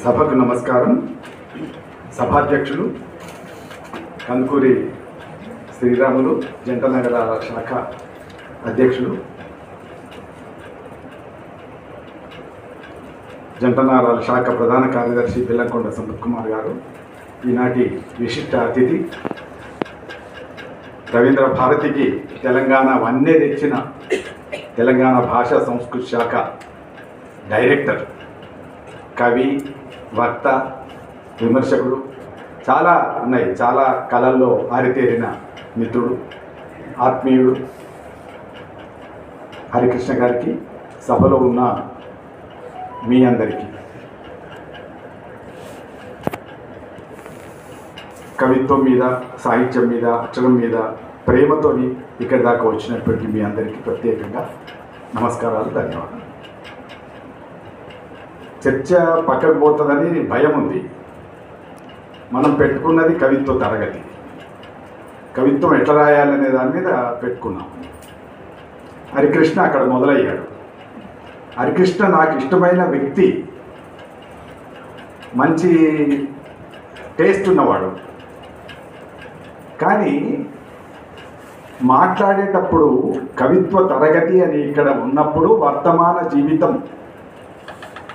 సభకు నమస్కారం. సభాధ్యక్షులు కందుకూరి శ్రీరాములు, జంట నగరాల శాఖ అధ్యక్షులు, జంట నగరాల శాఖ ప్రధాన కార్యదర్శి బెల్లంకొండ సంపత్ కుమార్ గారు, ఈనాటి విశిష్ట అతిథి రవీంద్ర భారతికి తెలంగాణ వన్నె తెచ్చిన తెలంగాణ భాషా సంస్కృతి శాఖ డైరెక్టర్, కవి, వక్త, విమర్శకుడు, చాలా ఉన్నాయి. చాలా కళల్లో ఆరితేరిన మిత్రుడు, ఆత్మీయుడు హరికృష్ణ గారికి, సభలో ఉన్న మీ అందరికీ, కవిత్వం మీద, సాహిత్యం మీద, అక్షరం మీద ప్రేమతోని ఇక్కడి దాకా వచ్చినటువంటి మీ అందరికీ ప్రత్యేకంగా నమస్కారాలు, ధన్యవాదాలు. చర్చ పక్కకు పోతుందని భయం ఉంది. మనం పెట్టుకున్నది కవిత్వ తరగతి. కవిత్వం ఎట్లా రాయాలనే దాని మీద పెట్టుకున్నాం. హరికృష్ణ అక్కడ మొదలయ్యాడు. హరికృష్ణ నాకు ఇష్టమైన వ్యక్తి, మంచి టేస్ట్ ఉన్నవాడు. కానీ మాట్లాడేటప్పుడు కవిత్వ తరగతి అని ఇక్కడ ఉన్నప్పుడు వర్తమాన జీవితం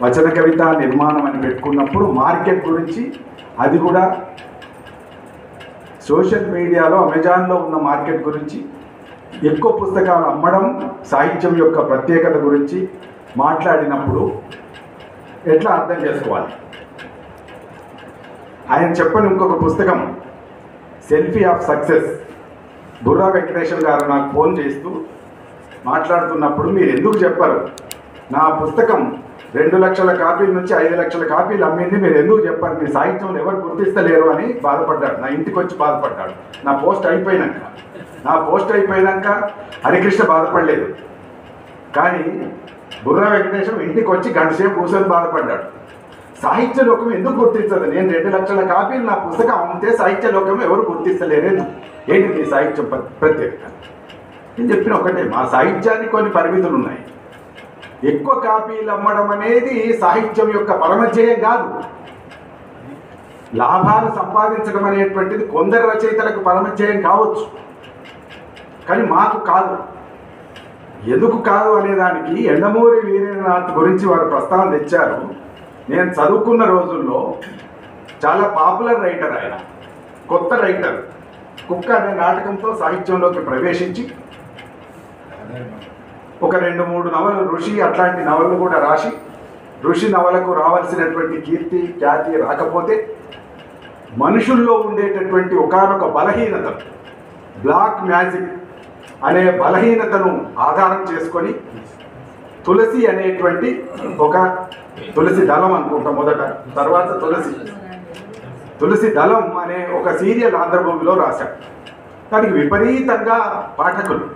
వచన కవిత నిర్మాణం అని పెట్టుకున్నప్పుడు మార్కెట్ గురించి, అది కూడా సోషల్ మీడియాలో అమెజాన్లో ఉన్న మార్కెట్ గురించి, ఎక్కువ పుస్తకాలు అమ్మడం, సాహిత్యం యొక్క ప్రత్యేకత గురించి మాట్లాడినప్పుడు ఎట్లా అర్థం చేసుకోవాలి? ఆయన చెప్పని ఇంకొక పుస్తకం సెల్ఫీ ఆఫ్ సక్సెస్. బుర్రా వెంకటేశ్వర గారు నాకు ఫోన్ చేస్తూ మాట్లాడుతున్నప్పుడు, మీరు ఎందుకు చెప్పరు నా పుస్తకం 2 లక్షల కాపీల నుంచి 5 లక్షల కాపీలు అమ్మింది, మీరు ఎందుకు చెప్పారు? మీ సాహిత్యం ఎవరు గుర్తిస్తలేరు అని బాధపడ్డాడు. నా ఇంటికి వచ్చి బాధపడ్డాడు. నా పోస్ట్ అయిపోయినాక హరికృష్ణ బాధపడలేదు. కానీ బుర్రా వెంకటేశ్వర ఇంటికి వచ్చి గంట సేపు కూర్చొని బాధపడ్డాడు. సాహిత్య లోకం ఎందుకు గుర్తించదు? నేను 2 లక్షల కాపీలు నా పుస్తకం అమ్మితే సాహిత్య లోకం ఎవరు గుర్తిస్తలేరు, ఏంటి మీ సాహిత్యం ప్రత్యేకత? నేను చెప్పిన ఒకటే, మా సాహిత్యానికి కొన్ని పరిమితులు ఉన్నాయి. ఎక్కువ కాపీలు అమ్మడం అనేది సాహిత్యం యొక్క పరమధ్యేయం కాదు. లాభాలు సంపాదించడం అనేటువంటిది కొందరు రచయితలకు పరమధ్యేయం కావచ్చు, కానీ మాకు కాదు. ఎందుకు కాదు అనేదానికి యండమూరి వీరేంద్రనాథ్ గురించి వారు ప్రస్తావన తెచ్చారు. నేను చదువుకున్న రోజుల్లో చాలా పాపులర్ రైటర్ ఆయన, కొత్త రైటర్. కుక్క అనే నాటకంతో సాహిత్యంలోకి ప్రవేశించి ఒక 2-3 నవలు, ఋషి అట్లాంటి నవలు కూడా రాసి, ఋషి నవలకు రావాల్సినటువంటి కీర్తి ఖ్యాతి రాకపోతే మనుషుల్లో ఉండేటటువంటి ఒకానొక బలహీనత, బ్లాక్ మ్యాజిక్ అనే బలహీనతను ఆధారం చేసుకొని తులసి అనేటువంటి ఒక తులసి దళం అనుకుంటా మొదట, తర్వాత తులసి దళం అనే ఒక సీరియల్ ఆంధ్రభూమిలో రాశాడు. దానికి విపరీతంగా పాఠకులు,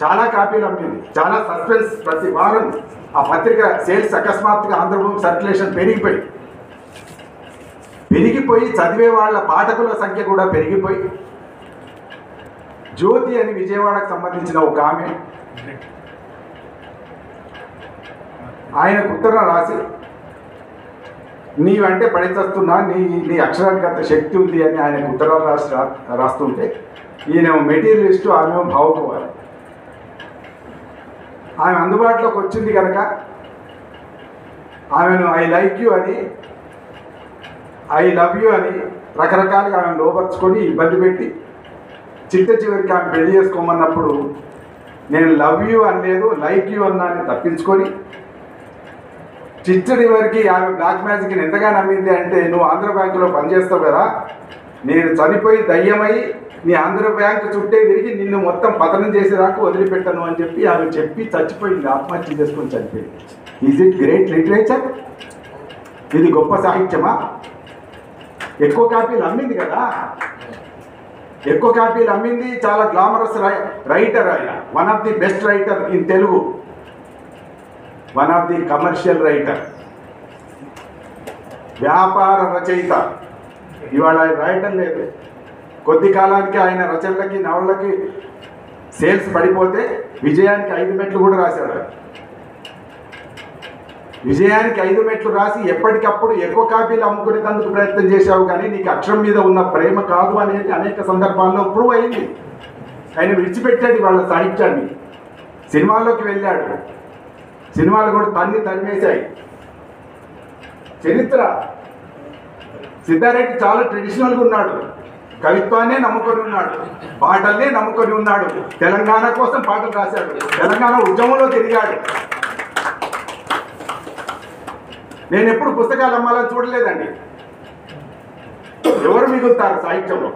చాలా కాపీలు అమ్మింది, చాలా సస్పెన్స్. ప్రతి వారం ఆ పత్రిక సేల్స్ అకస్మాత్తుగా ఆంధ్రభూమి సర్క్యులేషన్ పెరిగిపోయి చదివే వాళ్ళ పాఠకుల సంఖ్య కూడా పెరిగిపోయి, జ్యోతి అని విజయవాడకు సంబంధించిన ఒక ఆమె ఆయనకు ఉత్తరం రాసి, నీవంటే పడిచేస్తున్నా, నీ అక్షరానికి అంత శక్తి ఉంది అని ఆయనకు ఉత్తరాలు రాస్తుంటే, ఈయన మెటీరియలిస్టు, ఆమె భావుకోవాలి. ఆమె అందుబాటులోకి వచ్చింది కనుక ఆమెను ఐ లైక్ యూ అని, ఐ లవ్ యూ అని రకరకాలుగా ఆమెను లోపరుచుకొని ఇబ్బంది పెట్టి, చివరికి ఆమె పెళ్లి చేసుకోమన్నప్పుడు నేను లవ్ యూ అనలేదు, లైక్ యూ అన్నాన్ని తప్పించుకొని, చివరికి ఆమె బ్లాక్ మ్యాజిక్ని ఎంతగా నమ్మింది అంటే, నువ్వు ఆంధ్ర బ్యాంకులో పనిచేస్తావు కదా, నేను చనిపోయి దయ్యమై నీ ఆంధ్ర బ్యాంకు చుట్టే తిరిగి నిన్ను మొత్తం పతనం చేసేదాకా వదిలిపెట్టను అని చెప్పి ఆమె చెప్పి చచ్చిపోయింది, ఆత్మహత్య చేసుకొని చనిపోయింది. Is it great literature? ఇది గొప్ప సాహిత్యమా? ఎక్కువ కాపీలు అమ్మింది కదా, ఎక్కువ కాపీలు అమ్మింది, చాలా గ్లామరస్ రైటర్ ఆయన, one of the best writer in Telugu, one of the commercial writer, వ్యాపార రచయిత. ఇవాళ ఆయన రాయటం లేదు. కొద్ది కాలానికి ఆయన రచనలకి, నవలకి సేల్స్ పడిపోతే విజయానికి 5 మెట్లు కూడా రాశాడు. విజయానికి 5 మెట్లు రాసి ఎప్పటికప్పుడు ఎక్కువ కాపీలు అమ్ముకునేందుకు ప్రయత్నం చేశావు, కానీ నీకు అక్షరం మీద ఉన్న ప్రేమ కాదు అనేది అనేక సందర్భాల్లో ప్రూవ్ అయింది. ఆయన విడిచిపెట్టాడు వాళ్ళ సాహిత్యాన్ని, సినిమాల్లోకి వెళ్ళాడు, సినిమాలు కూడా తరిమేశాయి. చరిత్ర సిద్ధారెడ్డి చాలా ట్రెడిషనల్గా ఉన్నాడు, కవిత్వాన్నే నమ్ముకొని ఉన్నాడు, పాటల్నే నమ్ముకొని ఉన్నాడు, తెలంగాణ కోసం పాటలు రాశాడు, తెలంగాణ ఉద్యమంలో తిరిగాడు. నేను ఎప్పుడు పుస్తకాలు అమ్మాలని చూడలేదండి. ఎవరు మిగులుతారు సాహిత్యంలో?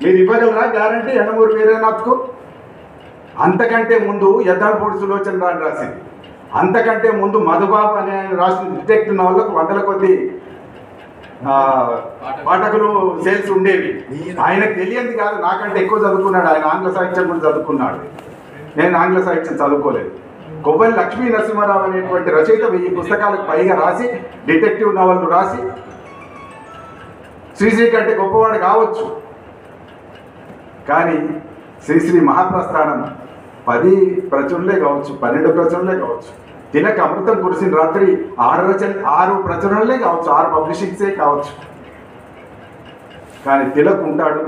మీరు ఇవ్వగలరా గ్యారంటీ యండమూరి వీరేంద్రనాథ్కు? అంతకంటే ముందు యద్దాలపూడి సులోచన రాని రాసింది, అంతకంటే ముందు మధుబాబు అనే ఆయన రాసిన డిటెక్టివ్ నవలకు 100 కొద్ది పాఠకులు సేల్స్ ఉండేవి. ఆయనకు తెలియంది కాదు, నాకంటే ఎక్కువ చదువుకున్నాడు. ఆయన ఆంగ్ల సాహిత్యం కూడా చదువుకున్నాడు, నేను ఆంగ్ల సాహిత్యం చదువుకోలేదు. కొవ్వలి లక్ష్మీ నరసింహారావు అనేటువంటి రచయిత 1000 పుస్తకాలకు పైగా రాసి, డిటెక్టివ్ నవళ్ళు రాసి, శ్రీశ్రీ కంటే గొప్పవాడు కావచ్చు, కానీ శ్రీశ్రీ మహాప్రస్థానం 10 ప్రచురణలే కావచ్చు, 12 ప్రచురణలే కావచ్చు. తిలక్ అమృతం కురిసిన రాత్రి 6 ప్రచురణలే కావచ్చు, 6 పబ్లిషింగ్సే కావచ్చు. కానీ తిలక్ ఉంటాడు,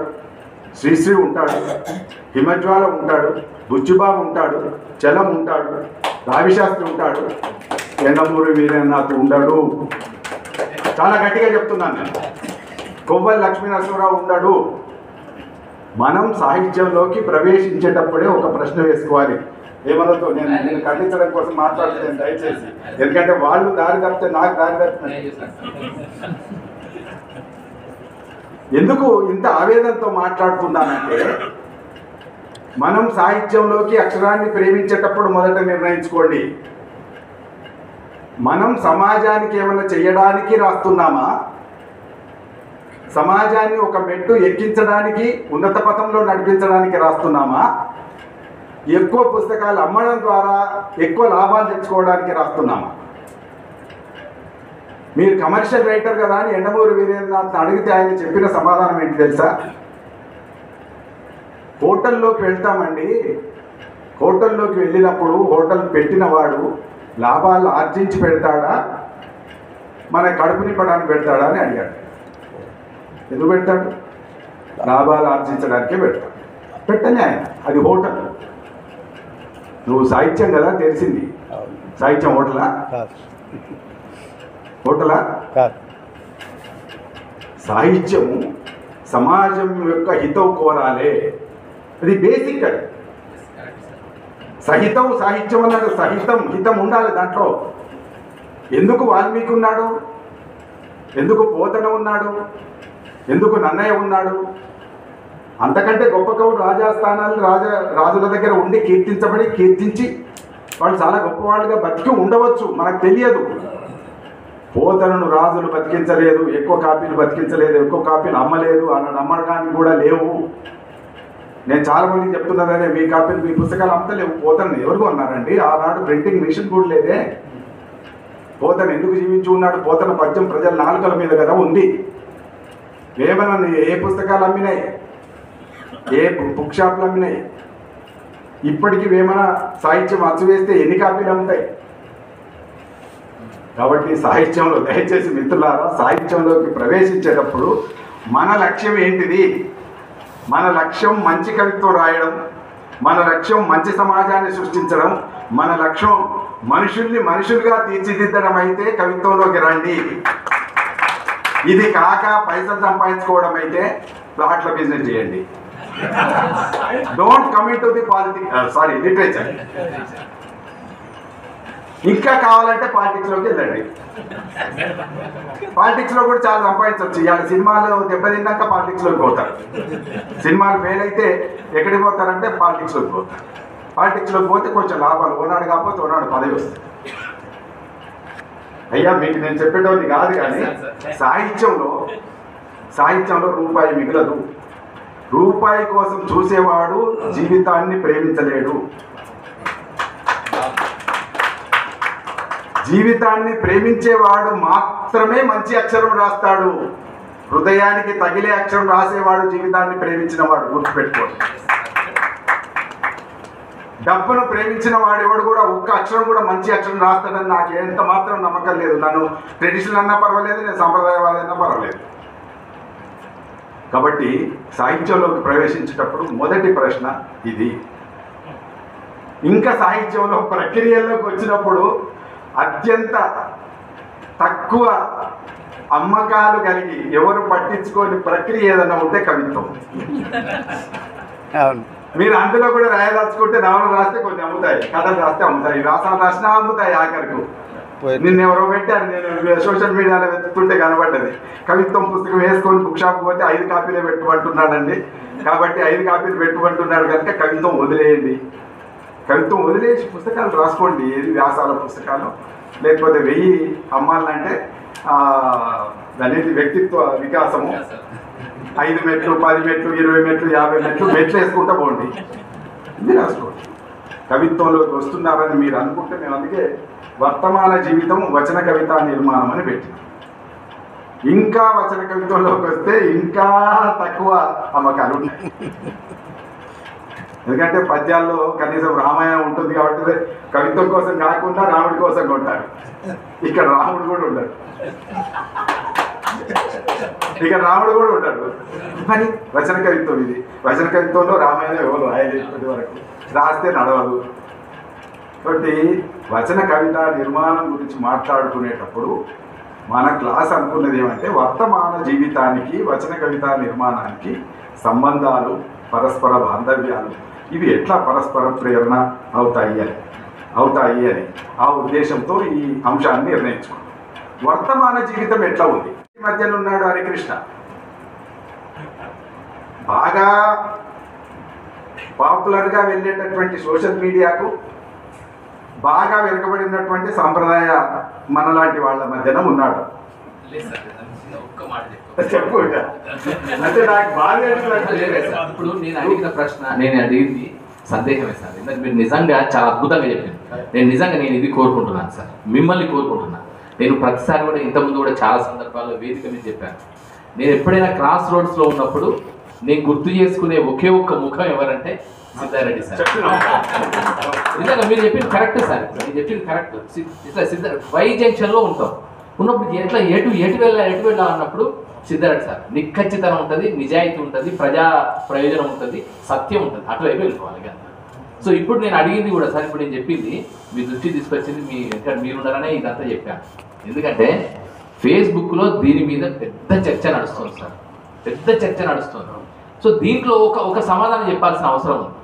శ్రీశ్రీ ఉంటాడు, హిమజ్వాల ఉంటాడు, బుచ్చుబాబు ఉంటాడు, చలం ఉంటాడు, రావిశాస్త్రి ఉంటాడు, యండమూరి వీరేంద్రనాథ్ ఉండడు. చాలా గట్టిగా చెప్తున్నాను నేను. కొవ్వలి లక్ష్మీ నరసింహారావు ఉండడు. మనం సాహిత్యంలోకి ప్రవేశించేటప్పుడే ఒక ప్రశ్న వేసుకోవాలి. ఏమనతో నేను ఖండించడం కోసం మాట్లాడుతాను దయచేసి, ఎందుకంటే వాళ్ళు దారి తప్పితే నాకు దారి తప్పుతుంది. ఎందుకు ఇంత ఆవేదనతో మాట్లాడుతున్నానంటే, మనం సాహిత్యంలోకి అక్షరాన్ని ప్రేమించేటప్పుడు మొదట నిర్ణయించుకోండి, మనం సమాజానికి ఏమైనా చేయడానికి రాస్తున్నామా, సమాజాన్ని ఒక మెట్టు ఎక్కించడానికి, ఉన్నత పథంలో నడిపించడానికి రాస్తున్నామా, ఎక్కువ పుస్తకాలు అమ్మడం ద్వారా ఎక్కువ లాభాలు తెచ్చుకోవడానికి రాస్తున్నామా? మీరు కమర్షియల్ రైటర్ కదా అని యండమూరి వీరేంద్రనాథ్ని అడిగితే ఆయన చెప్పిన సమాధానం ఏంటి తెలుసా? హోటల్లోకి వెళ్తామండి, హోటల్లోకి వెళ్ళినప్పుడు హోటల్ పెట్టిన వాడు లాభాలు ఆర్జించి పెడతాడా, మన కడుపు నింపడానికి పెడతాడా అని అడిగాడు. ఎందుకు పెడతాడు? లాభాలు ఆర్జించడానికే పెడతాడు. పెట్టని ఆయన, అది హోటల్. నువ్వు సాహిత్యం కదా తెలిసింది, సాహిత్యం హోటలా? హోటలా? సాహిత్యము సమాజం యొక్క హితం కోరాలే, అది బేసిక్. అది సహితం సాహిత్యం అన్నాడు, సహితం హితం ఉండాలి దాంట్లో. ఎందుకు వాల్మీకి ఉన్నాడు, ఎందుకు పోతన ఉన్నాడు, ఎందుకు నన్నయ్య ఉన్నాడు? అంతకంటే గొప్ప కవులు రాజాస్థానాలు రాజుల దగ్గర ఉండి కీర్తించి వాళ్ళు చాలా గొప్పవాళ్ళుగా బతికి ఉండవచ్చు, మనకు తెలియదు. పోతనను రాజులు బతికించలేదు, ఎక్కువ కాపీలు బతికించలేదు, ఎక్కువ కాపీలు అమ్మలేదు, అన్న అమ్మడానికి కూడా లేవు. నేను చాలా మందికి చెప్తున్నదే, మీ కాపీలు మీ పుస్తకాలు అమ్మలేవు. పోతను ఎవరు కొన్నారండి? ఆనాడు ప్రింటింగ్ మిషన్ కూడా లేదే. పోతను ఎందుకు జీవించి ఉన్నాడు? పోతన పద్యం ప్రజల నాలుకల మీద కదా ఉంది. ఏమన్నా ఏ పుస్తకాలు అమ్మినాయి, ఏ బుక్ షాపులు అమ్మినాయి? ఇప్పటికీ వేమన సాహిత్యం అచ్చువేస్తే ఎన్ని కాపీలు అమ్ముతాయి? కాబట్టి సాహిత్యంలో దయచేసి మిత్రులారా, సాహిత్యంలోకి ప్రవేశించేటప్పుడు మన లక్ష్యం ఏంటిది? మన లక్ష్యం మంచి కవిత్వం రాయడం, మన లక్ష్యం మంచి సమాజాన్ని సృష్టించడం, మన లక్ష్యం మనుషుల్ని మనుషులుగా తీర్చిదిద్దడం అయితే కవిత్వంలోకి రండి. ఇది కాక పైసలు సంపాదించుకోవడం అయితే ప్లాట్ల బిజినెస్ చేయండి. Don't come in to the literature. ఇంకా కావాలంటే పాలిటిక్స్లోకి వెళ్ళండి. పాలిటిక్స్లో కూడా చాలా సంపాదించవచ్చు. ఇవాళ సినిమాలు దెబ్బతిన్నాక పాలిటిక్స్లోకి పోతారు. సినిమాలు ఫెయిల్ అయితే ఎక్కడికి పోతారంటే పాలిటిక్స్లోకి పోతారు. పాలిటిక్స్లోకి పోతే కొంచెం లాభాలు, ఓనాడు కాకపోతే ఓనాడు పదవి వస్తుంది. అయ్యా మీకు నేను చెప్పేటోని కాదు, కానీ సాహిత్యంలో రూపాయి మిగలదు. రూపాయి కోసం చూసేవాడు జీవితాన్ని ప్రేమించలేడు. జీవితాన్ని ప్రేమించేవాడు మాత్రమే మంచి అక్షరం రాస్తాడు. హృదయానికి తగిలే అక్షరం రాసేవాడు జీవితాన్ని ప్రేమించిన వాడు. గుర్తుపెట్టుకోండి. డబ్బును ప్రేమించిన వాడెవడు కూడా ఒక్క అక్షరం కూడా మంచి అక్షరం రాస్తాడని నాకు ఎంత మాత్రం నమ్మకం లేదు. నన్ను ట్రెడిషనల్ అన్నా పర్వాలేదు, నేను సాంప్రదాయవాది అన్నా పర్వాలేదు. కాబట్టి సాహిత్యంలోకి ప్రవేశించేటప్పుడు మొదటి ప్రశ్న ఇది. ఇంకా సాహిత్యంలో ప్రక్రియల్లోకి వచ్చినప్పుడు అత్యంత తక్కువ అమ్మకాలు కలిగి ఎవరు పట్టించుకోని ప్రక్రియ ఏదైనా ఉంటే కవిత్వం. మీరు అందులో కూడా రాయదలుచుకుంటే నవలు రాస్తే కొన్ని అమ్ముతాయి, కథలు రాస్తే అమ్ముతాయి, వ్యాసాలు రాసినా అమ్ముతాయి. ఆఖరికి నిన్నెవరో పెట్టారు, నేను సోషల్ మీడియాలో వెతుకుతుంటే కనబడ్డది. కవిత్వం పుస్తకం వేసుకొని బుక్ షాప్ పోతే 5 కాపీలే పెట్టుకుంటున్నాడండి. కాబట్టి 5 కాపీలు పెట్టుకుంటున్నాడు కనుక కవిత్వం వదిలేయండి. కవిత్వం వదిలేసి పుస్తకాలు రాసుకోండి. ఏది వ్యాసాల పుస్తకాలు, లేకపోతే 1000 అమ్మాలంటే దాని వ్యక్తిత్వ వికాసము, 5 మెట్లు, 10 మెట్లు, 20 మెట్లు, 50 మెట్లు వేసుకుంటా పోండి. మీరు రాసుకోండి. కవిత్వంలోకి వస్తున్నారని మీరు అనుకుంటే మేము అందుకే వర్తమాన జీవితం వచన కవితా నిర్మాణం అని పెట్టినాం. ఇంకా వచన కవిత్వంలోకి వస్తే ఇంకా తక్కువ అమ్మకాలు ఉంటాయి. ఎందుకంటే పద్యాల్లో కనీసం రామాయణం ఉంటుంది కాబట్టి కవిత్వం కోసం కాకుండా రాముడి కోసం కొంటారు. ఇక్కడ రాముడు కూడా ఉండడు, మరి వచన కవిత్వం ఇది. వచన కవిత్వంలో రామాయణం ఎవరు రాయలేదు ఇప్పటి వరకు, రాస్తే నడవదు. కాబట్టి వచన కవిత నిర్మాణం గురించి మాట్లాడుకునేటప్పుడు మన క్లాస్ అనుకున్నది ఏమంటే వర్తమాన జీవితానికి వచన కవిత నిర్మాణానికి సంబంధాలు, పరస్పర బాంధవ్యాలు ఇవి ఎట్లా పరస్పర ప్రేరణ అవుతాయి అని ఆ ఉద్దేశంతో ఈ అంశాన్ని నిర్ణయించుకున్నాం. వర్తమాన జీవితం ఎట్లా ఉంది? ఈ మధ్యలో ఉన్నాడు హరికృష్ణ, బాగా పాపులర్గా వెళ్ళేటటువంటి సోషల్ మీడియాకు బాగా వెనుకబడినటువంటి సాంప్రదాయ మనలాంటి వాళ్ళ మధ్యన ఉన్నాడు. చెప్పు. అంటే నాకు బాగా ఇప్పుడు నేను అడిగిన ప్రశ్న, నేను అడిగింది సందేహమే సార్. ఎందుకంటే మీరు నిజంగా చాలా అద్భుతంగా చెప్పారు. నేను ఇది కోరుకుంటున్నాను సార్, మిమ్మల్ని కోరుకుంటున్నాను. నేను ప్రతిసారి కూడా ఇంతకుముందు కూడా చాలా సందర్భాల్లో వేదిక మీద చెప్పాను. నేను ఎప్పుడైనా క్రాస్ రోడ్స్లో ఉన్నప్పుడు నేను గుర్తు చేసుకునే ఒకే ఒక్క ముఖం ఎవరంటే సిద్ధారెడ్డి సార్. నిజంగా మీరు చెప్పింది కరెక్ట్ సార్, మీరు చెప్పింది కరెక్ట్. ఇట్లా వై జంక్షన్లో ఉంటాం, ఉన్నప్పుడు ఎట్లా ఎటు వెళ్ళా అన్నప్పుడు సిద్ధారెడ్డి సార్ నిఖచ్చితనం ఉంటుంది, నిజాయితీ ఉంటుంది, ప్రజా ప్రయోజనం ఉంటుంది, సత్యం ఉంటుంది, అటువైపు వెళ్ళిపోవాలి కదా. సో ఇప్పుడు నేను అడిగింది కూడా సార్, ఇప్పుడు నేను చెప్పింది మీ దృష్టి తీసుకొచ్చింది మీరున్నారనే ఇదంతా చెప్పాను. ఎందుకంటే ఫేస్బుక్లో దీని మీద పెద్ద చర్చ నడుస్తుంది సార్, పెద్ద చర్చ నడుస్తుంది. సో దీంట్లో ఒక సమాధానం చెప్పాల్సిన అవసరం ఉంది.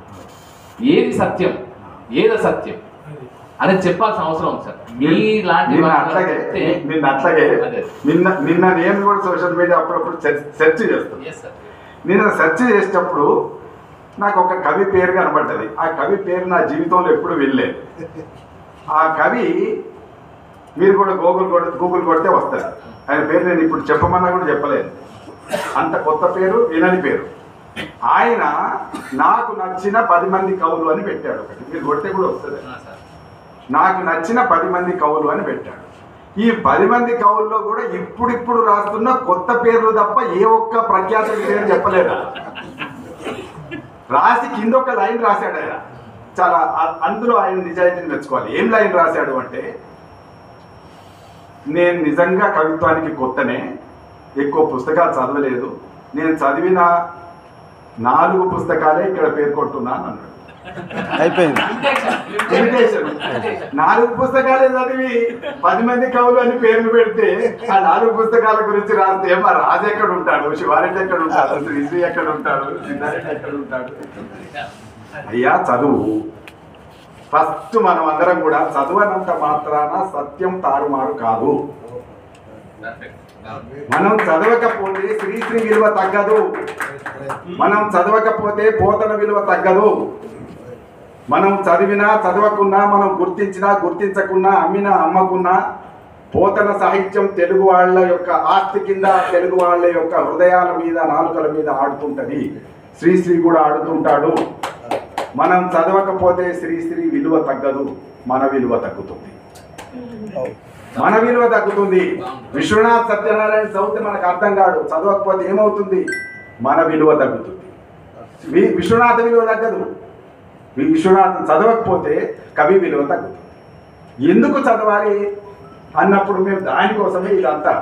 ఏది సత్యం, ఏది అసత్యం అనేది చెప్పాల్సిన అవసరం ఉంది సార్. మీలాంటి నిన్న నేను కూడా సోషల్ మీడియా అప్పుడప్పుడు సెర్చ్ చేస్తాను. నేను సెర్చ్ చేసేటప్పుడు నాకు ఒక కవి పేరు కనబడ్డది. ఆ కవి పేరు నా జీవితంలో ఎప్పుడు వెళ్ళలేదు. ఆ కవి మీరు కూడా గూగుల్ కొడితే వస్తుంది. ఆయన పేరు నేను ఇప్పుడు చెప్పమన్నా కూడా చెప్పలేదు, అంత కొత్త పేరు, వినని పేరు. ఆయన నాకు నచ్చిన 10 మంది కవులు అని పెట్టాడు. ఒకటి మీరు కొడితే కూడా వస్తుంది. నాకు నచ్చిన 10 మంది కవులు అని పెట్టాడు. ఈ 10 మంది కవుల్లో కూడా ఇప్పుడు రాస్తున్న కొత్త పేర్లు తప్ప ఏ ఒక్క ప్రఖ్యాత పేరు చెప్పలేదు. రాసి కింద ఒక లైన్ రాశాడు ఆయన. చాలా అందులో ఆయన నిజాయితీని మెచ్చుకోవాలి. ఏం లైన్ రాశాడు అంటే, నేను నిజంగా కవిత్వానికి కొత్తనే, ఎక్కువ పుస్తకాలు చదవలేదు, నేను చదివిన 4 పుస్తకాలే ఇక్కడ పేర్కొంటున్నాను అన్నాడు. అయిపోయింది. 4 పుస్తకాలే చదివి 10 మంది కవులు అని పేర్లు పెడితే ఆ 4 పుస్తకాల గురించి రాస్తే మా రాజు ఎక్కడ ఉంటాడు, శివారెడ్డి ఎక్కడ ఉంటాడు, శ్రీశ్రీ ఎక్కడ ఉంటాడు, సిద్ధారెడ్డి ఎక్కడ ఉంటాడు? అయ్యా చదువు ఫస్ట్. మనం అందరం కూడా చదువనంత మాత్రాన సత్యం తారుమారు కాదు. మనం చదవకపోతే శ్రీశ్రీ విలువ తగ్గదు, మనం చదవకపోతే పోతన విలువ తగ్గదు. మనం చదివినా చదవకున్నా, మనం గుర్తించినా గుర్తించకున్నా, అమ్మినా అమ్మకున్నా, పోతన సాహిత్యం తెలుగు వాళ్ళ యొక్క ఆస్తి కింద, తెలుగు వాళ్ళ యొక్క హృదయాల మీద, నాలుకల మీద ఆడుతుంటది. శ్రీశ్రీ కూడా ఆడుతుంటాడు. మనం చదవకపోతే శ్రీశ్రీ విలువ తగ్గదు, మన విలువ తగ్గుతుంది. మన విలువ తగ్గుతుంది. విశ్వనాథ్ సత్యనారాయణ చదివితే మనకు అర్థం కాడు, చదవకపోతే ఏమవుతుంది? మన విలువ తగ్గుతుంది. విశ్వనాథ విలువ తగ్గదు. విశ్వనాథం చదవకపోతే కవి విలువ తగ్గుతుంది. ఎందుకు చదవాలి అన్నప్పుడు మేము దానికోసమే ఇదంతా.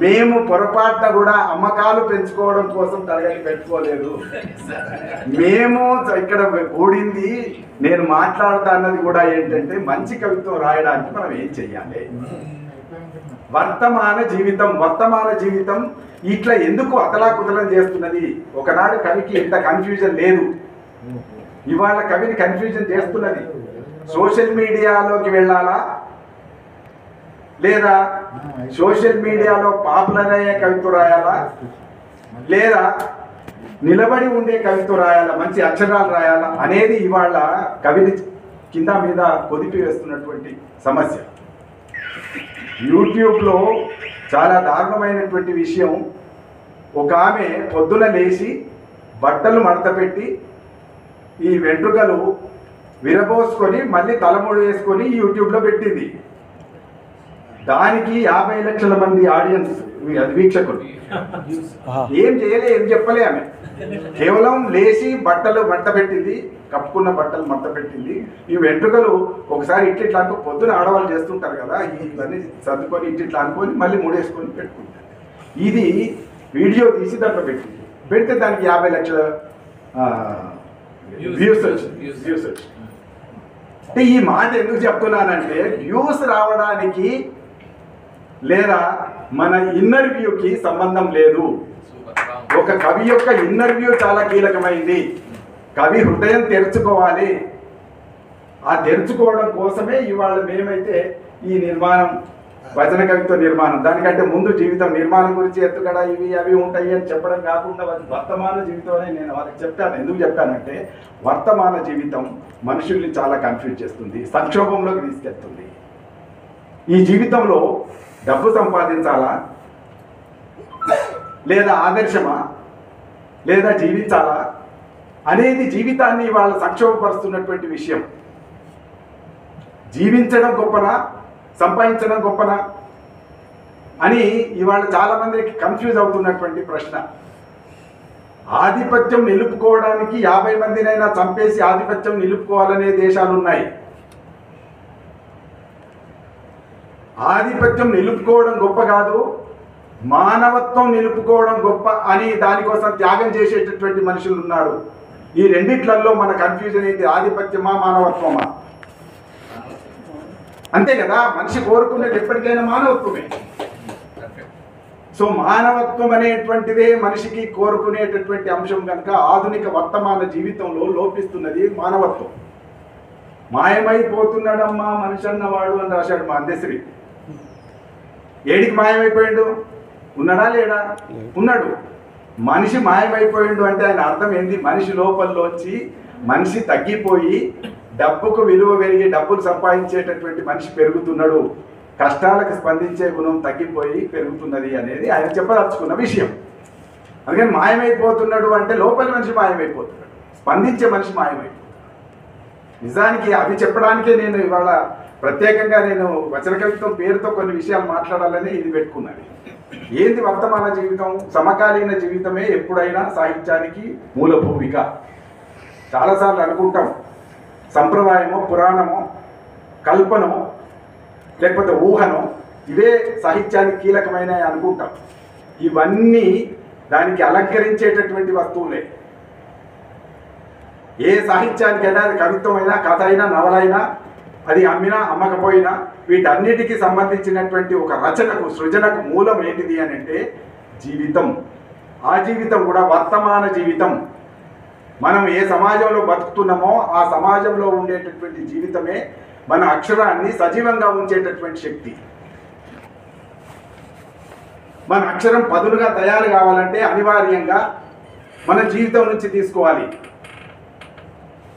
మేము పొరపాటున కూడా అమ్మకాలు పెంచుకోవడం కోసం తరగతి పెట్టుకోలేదు. మేము ఇక్కడ కూడింది, నేను మాట్లాడతా అన్నది కూడా ఏంటంటే మంచి కవిత్వం రాయడానికి మనం ఏం చెయ్యాలి. వర్తమాన జీవితం ఇట్లా ఎందుకు అతలాకుతలం చేస్తున్నది. ఒకనాడు కవికి ఎంత కన్ఫ్యూజన్ లేదు, ఇవాళ కవిని కన్ఫ్యూజన్ చేస్తున్నది. సోషల్ మీడియాలోకి వెళ్ళాలా, లేదా సోషల్ మీడియాలో పాపులర్ అయ్యే కవిత్వం రాయాలా, లేదా నిలబడి ఉండే కవిత్వం రాయాలా, మంచి అక్షరాలు రాయాలా అనేది ఇవాళ కవిని కింద మీద కొదిపి వేస్తున్నటువంటి సమస్య. యూట్యూబ్లో చాలా దారుణమైనటువంటి విషయం, ఒక ఆమె పొద్దున లేచి బట్టలు మడతపెట్టి ఈ వెంట్రుకలు విరబోసుకొని మళ్ళీ తలముడు వేసుకొని యూట్యూబ్లో పెట్టింది. దానికి 50 లక్షల మంది ఆడియన్స్, వీక్షకులు. ఏం చేయలే, ఏం చెప్పలే ఆమె. కేవలం లేచి బట్టలు మడత పెట్టింది, కప్పుకున్న బట్టలు మడత పెట్టింది. ఈ వెంట్రుకలు ఒకసారి ఇట్లా అనుకో, పొద్దున ఆడవాళ్ళు చేస్తుంటారు కదా, ఇవన్నీ సర్దుకొని ఇట్లా అనుకొని మళ్ళీ ముడేసుకొని పెట్టుకుంటారు. ఇది వీడియో తీసి దాంట్లో పెట్టింది. పెడితే దానికి 50 లక్షల వ్యూస్ వచ్చింది. అంటే ఈ మాట ఎందుకు చెప్తున్నానంటే, వ్యూస్ రావడానికి లేదా మన ఇన్నర్ వ్యూకి సంబంధం లేదు. ఒక కవి యొక్క ఇన్నర్ వ్యూ చాలా కీలకమైంది. కవి హృదయం తెరుచుకోవాలి. ఆ తెరుచుకోవడం కోసమే ఇవాళ మేమైతే ఈ నిర్మాణం, వచన కవిత్వ నిర్మాణం, దానికంటే ముందు జీవితం నిర్మాణం గురించి ఎత్తుగడ ఇవి అవి ఉంటాయి అని చెప్పడం కాకుండా వర్తమాన జీవితం అని నేను వాళ్ళకి చెప్పాను. ఎందుకు చెప్పానంటే, వర్తమాన జీవితం మనుషుల్ని చాలా కన్ఫ్యూజ్ చేస్తుంది, సంక్షోభంలోకి తీసుకెళ్తుంది. ఈ జీవితంలో డబ్బు సంపాదించాలా, లేదా ఆదర్శమా, లేదా జీవించాలా అనేది జీవితాన్ని వాళ్ళ సంక్షోభపరుస్తున్నటువంటి విషయం. జీవించడం గొప్పనా, సంపాదించడం గొప్పనా అని ఇవాళ చాలా మందికి కన్ఫ్యూజ్ అవుతున్నటువంటి ప్రశ్న. ఆధిపత్యం నిలుపుకోవడానికి 50 మందినైనా చంపేసి ఆధిపత్యం నిలుపుకోవాలనే దేశాలు ఉన్నాయి. ఆధిపత్యం నిలుపుకోవడం గొప్ప కాదు, మానవత్వం నిలుపుకోవడం గొప్ప అని దానికోసం త్యాగం చేసేటటువంటి మనుషులు ఉన్నారు. ఈ రెండిట్లలో మన కన్ఫ్యూజన్ ఏంటి, ఆధిపత్యమా మానవత్వమా? అంతే కదా, మనిషి కోరుకునేది ఎప్పటికైనా మానవత్వమే. సో మానవత్వం అనేటువంటిదే మనిషికి కోరుకునేటటువంటి అంశం కనుక ఆధునిక వర్తమాన జీవితంలో లోపిస్తున్నది మానవత్వం. మాయమైపోతున్నాడమ్మా మనిషి అన్నవాడు అని రాశాడు మా అందశ్రీ. ఏడికి మాయమైపోయాడు? ఉన్నాడా లేడా? ఉన్నాడు. మనిషి మాయమైపోయిండు అంటే ఆయన అర్థం ఏంది? మనిషి లోపల్లోంచి మనిషి తగ్గిపోయి డబ్బుకు విలువ పెరిగి డబ్బులు సంపాదించేటటువంటి మనిషి పెరుగుతున్నాడు, కష్టాలకు స్పందించే గుణం తగ్గిపోయి పెరుగుతున్నది అనేది ఆయన చెప్పదలుచుకున్న విషయం. అందుకని మాయమైపోతున్నాడు అంటే లోపలి మనిషి మాయమైపోతున్నాడు, స్పందించే మనిషి మాయమైపోతున్నాడు. నిజానికి అవి చెప్పడానికే నేను ఇవాళ ప్రత్యేకంగా నేను వచన కవిత్వం పేరుతో కొన్ని విషయాలు మాట్లాడాలని ఇది పెట్టుకున్నాను. ఏంది వర్తమాన జీవితం? సమకాలీన జీవితమే ఎప్పుడైనా సాహిత్యానికి మూల భూమిక. చాలాసార్లు అనుకుంటాం, సంప్రదాయమో పురాణమో కల్పనో లేకపోతే ఊహనో ఇవే సాహిత్యానికి కీలకమైన అనుకుంటాం. ఇవన్నీ దానికి అలంకరించేటటువంటి వస్తువులే. ఏ సాహిత్యానికైనా, అది కవిత్వం అయినా, కథ అయినా, నవల అయినా, అది అమ్మినా అమ్మకపోయినా, వీటన్నిటికీ సంబంధించినటువంటి ఒక రచనకు, సృజనకు మూలం ఏంటిది అని అంటే జీవితం. ఆ జీవితం కూడా వర్తమాన జీవితం. మనం ఏ సమాజంలో బతుకుతున్నామో ఆ సమాజంలో ఉండేటటువంటి జీవితమే మన అక్షరాన్ని సజీవంగా ఉంచేటటువంటి శక్తి. మన అక్షరం పదులుగా తయారు కావాలంటే అనివార్యంగా మన జీవితం నుంచి తీసుకోవాలి.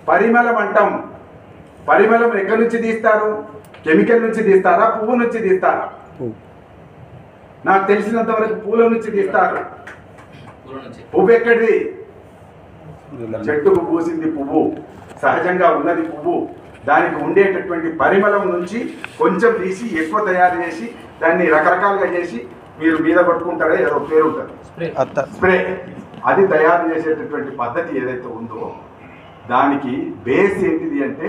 పరిమళం అంటాం. పరిమళం ఎక్కడి నుంచి తీస్తారు? కెమికల్ నుంచి తీస్తారా, పువ్వు నుంచి తీస్తారా? నాకు తెలిసినంత వరకు పూల నుంచి తీస్తారు. పువ్వు ఎక్కడిది? చెట్టుకు పూసింది పువ్వు, సహజంగా ఉన్నది పువ్వు. దానికి ఉండేటటువంటి పరిమళం నుంచి కొంచెం తీసి ఎక్కువ తయారు చేసి దాన్ని రకరకాలుగా చేసి మీరు మీద పట్టుకుంటారో ఏదో పేరు ఉంటుంది, స్ప్రే. అది తయారు చేసేటటువంటి పద్ధతి ఏదైతే ఉందో దానికి బేస్ ఏంటిది అంటే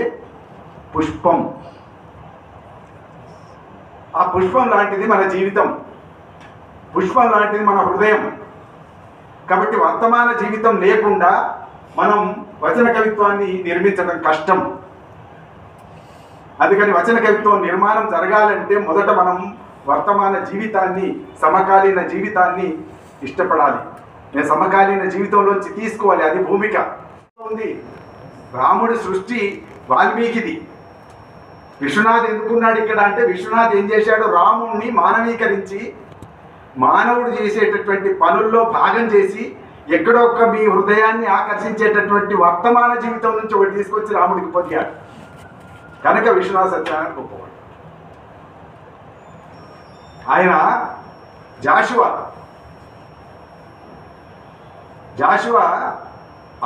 పుష్పం. ఆ పుష్పం లాంటిది మన జీవితం, పుష్పం లాంటిది మన హృదయం. కాబట్టి వర్తమాన జీవితం లేకుండా మనం వచన కవిత్వాన్ని నిర్మించడం కష్టం. అందుకని వచన కవిత్వం నిర్మాణం జరగాలంటే మొదట మనం వర్తమాన జీవితాన్ని, సమకాలీన జీవితాన్ని ఇష్టపడాలి. నేను సమకాలీన జీవితంలోంచి తీసుకోవాలి, అది భూమిక ఉంది. రాముడి సృష్టి వాల్మీకిది. విశ్వనాథ్ ఎందుకున్నాడు ఇక్కడ అంటే, విశ్వనాథ్ ఏం చేశాడు, రాముణ్ణి మానవీకరించి మానవుడు చేసేటటువంటి పనుల్లో భాగం చేసి ఎక్కడో ఒక మీ హృదయాన్ని ఆకర్షించేటటువంటి వర్తమాన జీవితం నుంచి ఒకటి తీసుకొచ్చి రాముడికి పొందాడు. కనుక విశ్వనాథ సత్యనారాయణ గొప్పవాడు. ఆయన జాషువా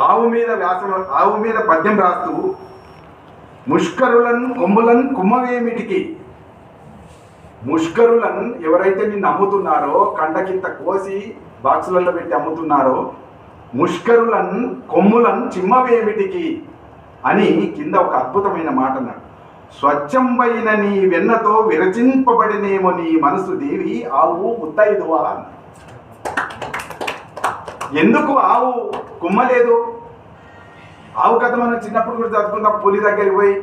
ఆవు మీద పద్యం రాస్తూ ముష్కరులను కొమ్ములను కుమ్మవేమిటికి, ముష్కరులను ఎవరైతే నిన్ను అమ్ముతున్నారో, కండకింత కోసి బాక్సులలో పెట్టి అమ్ముతున్నారో, ముష్కరులను కొమ్ములను చిమ్మవేమిటికి అని కింద ఒక అద్భుతమైన మాట అన్నాడు. స్వచ్ఛంబైన నీ వెన్నతో విరచింపబడినేమో నీ మనసు దేవి ఆవు ముత్తైదువా. ఎందుకు ఆవు కుమ్మలేదు? ఆవు కథ మనం చిన్నప్పుడు కూడా చదువుకున్నాం. పులి దగ్గరికి పోయి